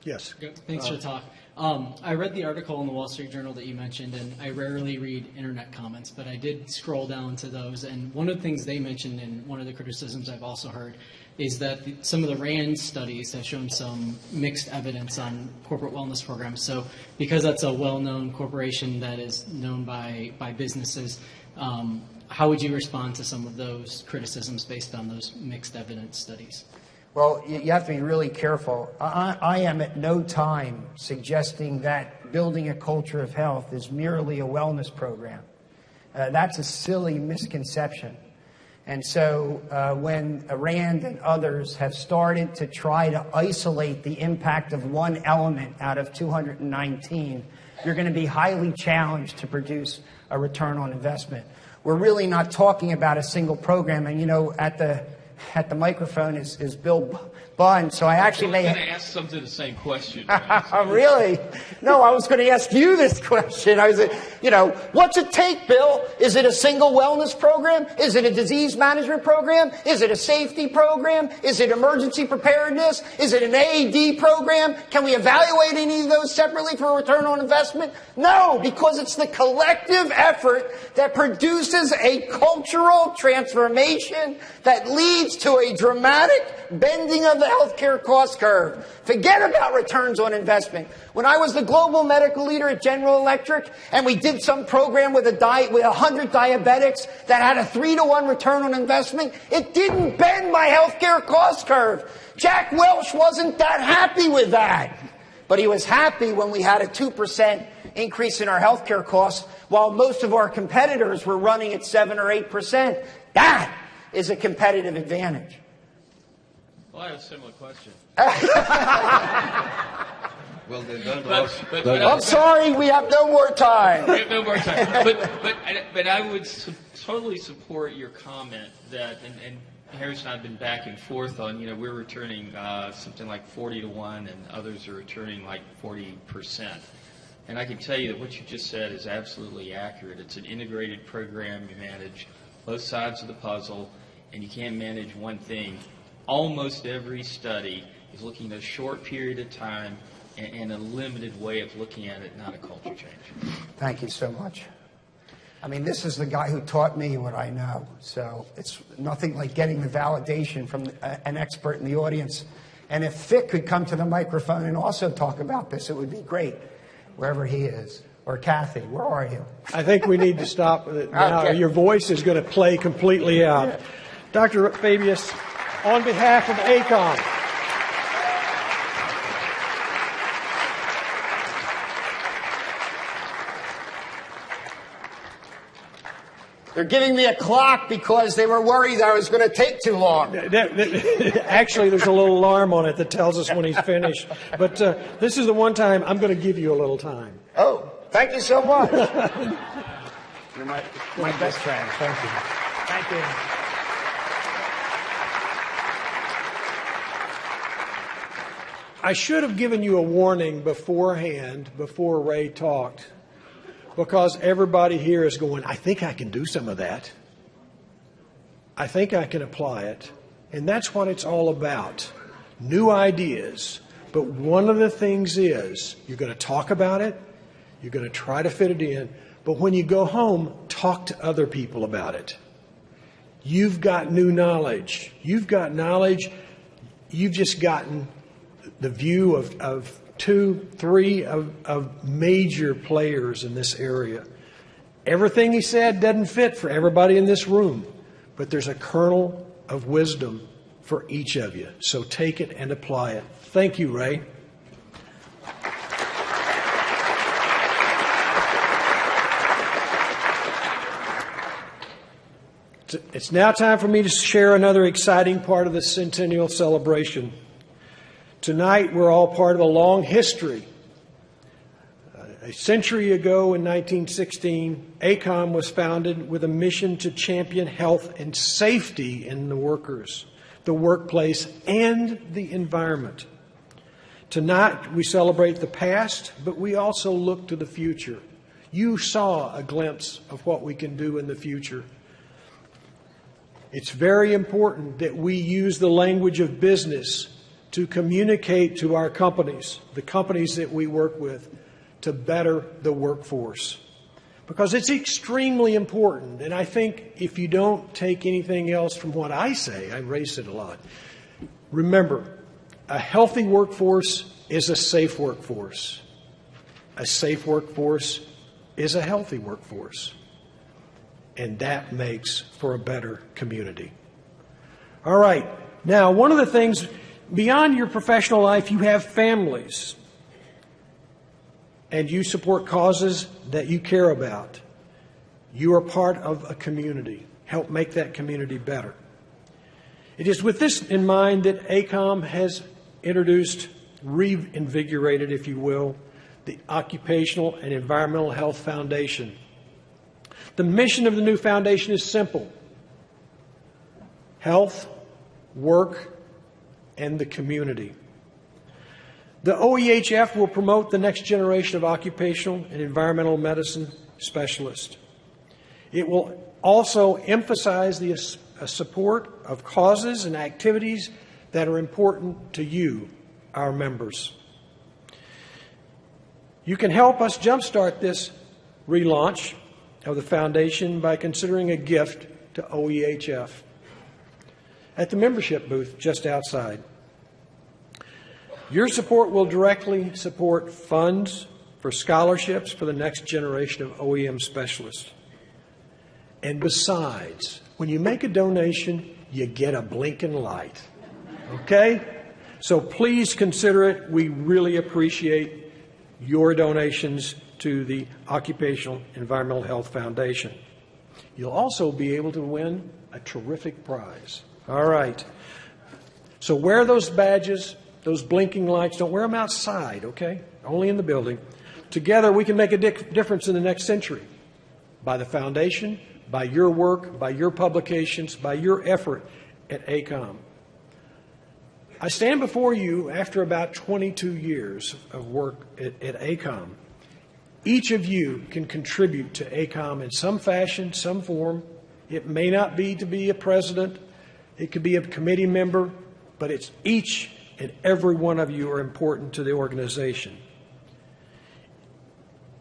Yes. Thanks for the talk. I read the article in the Wall Street Journal that you mentioned, and I rarely read internet comments, but I did scroll down to those. And one of the things they mentioned, and one of the criticisms I've also heard, is that some of the RAND studies have shown some mixed evidence on corporate wellness programs. So because that's a well-known corporation that is known by businesses, how would you respond to some of those criticisms based on those mixed evidence studies? Well, you have to be really careful. I am at no time suggesting that building a culture of health is merely a wellness program. That's a silly misconception. And so when Rand and others have started to try to isolate the impact of one element out of 219, you're going to be highly challenged to produce a return on investment. We're really not talking about a single program. And, you know, at at the microphone is Bill Bunn, so I actually I was going to ask something the same question. Really? No, I was going to ask you this question. I was, what's it take, Bill? Is it a single wellness program? Is it a disease management program? Is it a safety program? Is it emergency preparedness? Is it an AED program? Can we evaluate any of those separately for a return on investment? No, because it's the collective effort that produces a cultural transformation that leads to a dramatic bending of the healthcare cost curve. Forget about returns on investment. When I was the global medical leader at General Electric, and we did some program with 100 diabetics that had a 3-to-1 return on investment, it didn't bend my healthcare cost curve. Jack Welch wasn't that happy with that. But he was happy when we had a 2% increase in our healthcare costs, while most of our competitors were running at 7 or 8%. That is a competitive advantage. Well, I have a similar question. Well, then, I'm sorry, we have no more time. We have no more time. But I would totally support your comment that, and Harris and I have been back and forth on, we're returning something like 40-to-1, and others are returning like 40%. And I can tell you that what you just said is absolutely accurate. It's an integrated program. You manage both sides of the puzzle, and you can't manage one thing. Almost every study is looking at a short period of time and a limited way of looking at it, not a culture change. Thank you so much. I mean, this is the guy who taught me what I know. So it's nothing like getting the validation from an expert in the audience. And if Vic could come to the microphone and also talk about this, it would be great, wherever he is. Or Kathy, where are you? I think we need to stop with it now. Okay. Your voice is going to play completely out. Dr. Fabius, on behalf of ACOEM, they're giving me a clock because they were worried I was going to take too long. Actually, there's a little alarm on it that tells us when he's finished. But this is the one time I'm going to give you a little time. Oh, thank you so much. You're my best friend. Thank you. Thank you. I should have given you a warning beforehand, before Ray talked, because everybody here is going, I think I can do some of that. I think I can apply it. And that's what it's all about. New ideas. But one of the things is, you're going to talk about it, you're going to try to fit it in, but when you go home, talk to other people about it. You've got new knowledge. You've got knowledge. You've just gotten the view of 2, 3 of major players in this area. Everything he said doesn't fit for everybody in this room, but there's a kernel of wisdom for each of you. So take it and apply it. Thank you, Ray. It's now time for me to share another exciting part of the centennial celebration. Tonight, we're all part of a long history. A century ago in 1916, ACOEM was founded with a mission to champion health and safety in the workers, the workplace, and the environment. Tonight, we celebrate the past, but we also look to the future. You saw a glimpse of what we can do in the future. It's very important that we use the language of business to communicate to our companies, the companies that we work with, to better the workforce. Because it's extremely important. And I think if you don't take anything else from what I say, I race it a lot. Remember, a healthy workforce is a safe workforce. A safe workforce is a healthy workforce. And that makes for a better community. All right. Now, one of the things, beyond your professional life, you have families. And you support causes that you care about. You are part of a community. Help make that community better. It is with this in mind that ACOEM has introduced, reinvigorated, if you will, the Occupational and Environmental Health Foundation. The mission of the new foundation is simple: health, work, and the community. The OEHF will promote the next generation of occupational and environmental medicine specialists. It will also emphasize the support of causes and activities that are important to you, our members. You can help us jumpstart this relaunch of the foundation by considering a gift to OEHF at the membership booth just outside. Your support will directly support funds for scholarships for the next generation of OEM specialists. And besides, when you make a donation, you get a blinking light. Okay? So please consider it. We really appreciate your donations to the Occupational Environmental Health Foundation. You'll also be able to win a terrific prize. All right. So wear those badges, those blinking lights. Don't wear them outside, okay? Only in the building. Together we can make a difference in the next century by the foundation, by your work, by your publications, by your effort at ACOEM. I stand before you after about 22 years of work at ACOEM. Each of you can contribute to ACOEM in some fashion, some form. It may not be to be a president. It could be a committee member, but it's each and every one of you are important to the organization.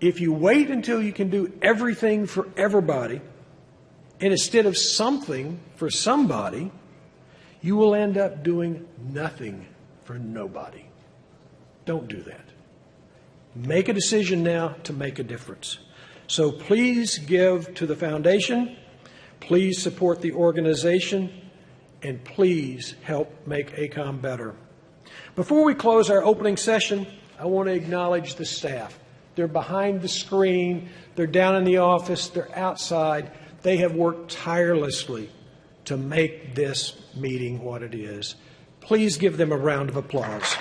If you wait until you can do everything for everybody, and instead of something for somebody, you will end up doing nothing for nobody. Don't do that. Make a decision now to make a difference. So please give to the foundation, please support the organization, and please help make ACOEM better. Before we close our opening session, I want to acknowledge the staff. They're behind the screen, they're down in the office, they're outside. They have worked tirelessly to make this meeting what it is. Please give them a round of applause.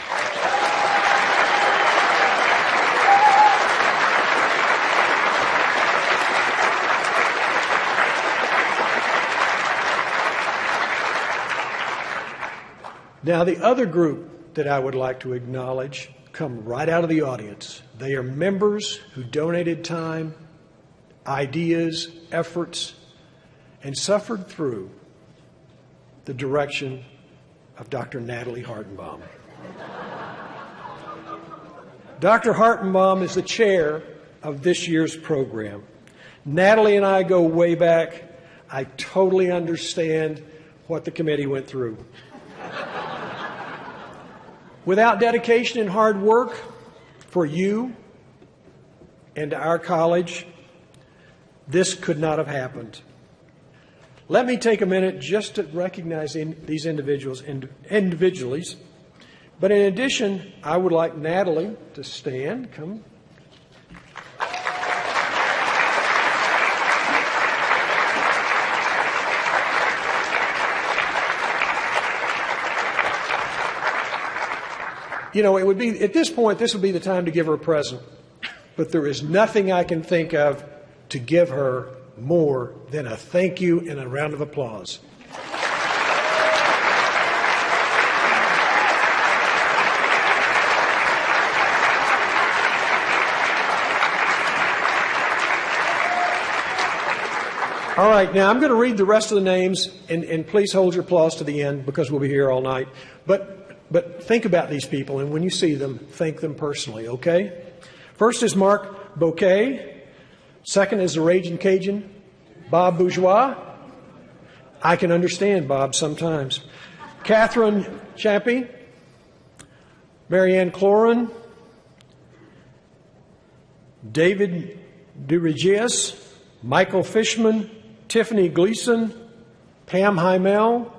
Now, the other group that I would like to acknowledge come right out of the audience. They are members who donated time, ideas, efforts, and suffered through the direction of Dr. Natalie Hartenbaum. Dr. Hartenbaum is the chair of this year's program. Natalie and I go way back. I totally understand what the committee went through. Without dedication and hard work for you and our college, this could not have happened. Let me take a minute just to recognize these individuals individually. But in addition, I would like Natalie to stand. Come. You know, it would be, at this point, this would be the time to give her a present. But there is nothing I can think of to give her more than a thank you and a round of applause. All right, now I'm going to read the rest of the names, and please hold your applause to the end because we'll be here all night. But think about these people, and when you see them, thank them personally, okay? First is Mark Bouquet. Second is the Raging Cajun, Bob Bourgeois. I can understand Bob sometimes. Catherine Chappie, Marianne Cloran, David Durigius, Michael Fishman, Tiffany Gleason, Pam Heimel,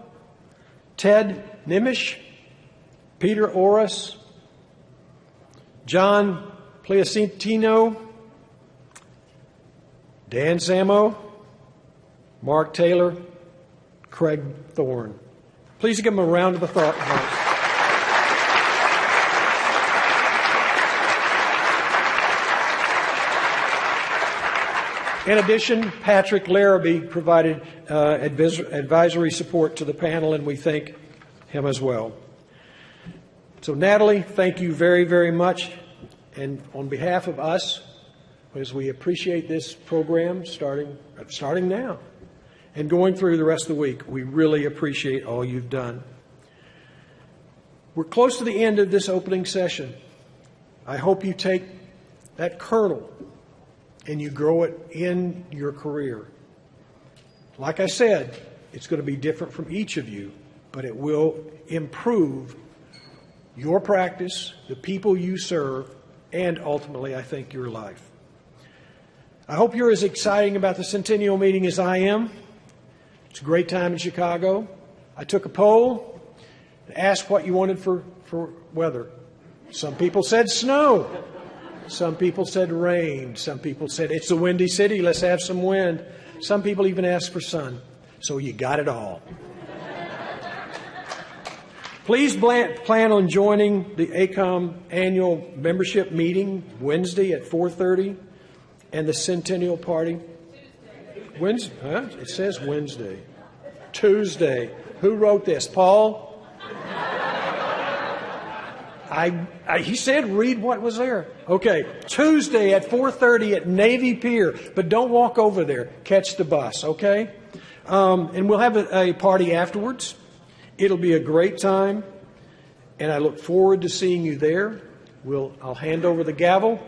Ted Nimish, Peter Orris, John Pliacentino, Dan Samo, Mark Taylor, Craig Thorne. Please give them a round of applause. In addition, Patrick Larrabee provided advisory support to the panel, and we thank him as well. So, Natalie, thank you very, very much. And on behalf of us, as we appreciate this program starting now and going through the rest of the week, we really appreciate all you've done. We're close to the end of this opening session. I hope you take that kernel and you grow it in your career. Like I said, it's going to be different from each of you, but it will improve your practice, the people you serve, and ultimately, I think, your life. I hope you're as excited about the Centennial meeting as I am. It's a great time in Chicago. I took a poll and asked what you wanted for weather. Some people said snow. Some people said rain. Some people said it's a windy city, let's have some wind. Some people even asked for sun. So you got it all. Please plan on joining the ACOEM annual membership meeting Wednesday at 4:30 and the Centennial Party. Wednesday? Huh? It says Wednesday. Tuesday. Who wrote this? Paul? He said read what was there. Okay. Tuesday at 4:30 at Navy Pier. But don't walk over there. Catch the bus, okay? And we'll have a party afterwards. It'll be a great time, and I look forward to seeing you there. I'll hand over the gavel,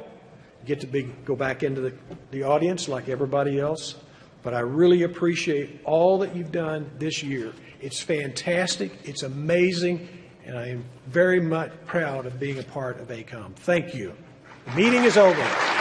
get to go back into the audience like everybody else. But I really appreciate all that you've done this year. It's fantastic. It's amazing. And I am very much proud of being a part of ACOEM. Thank you. The meeting is over.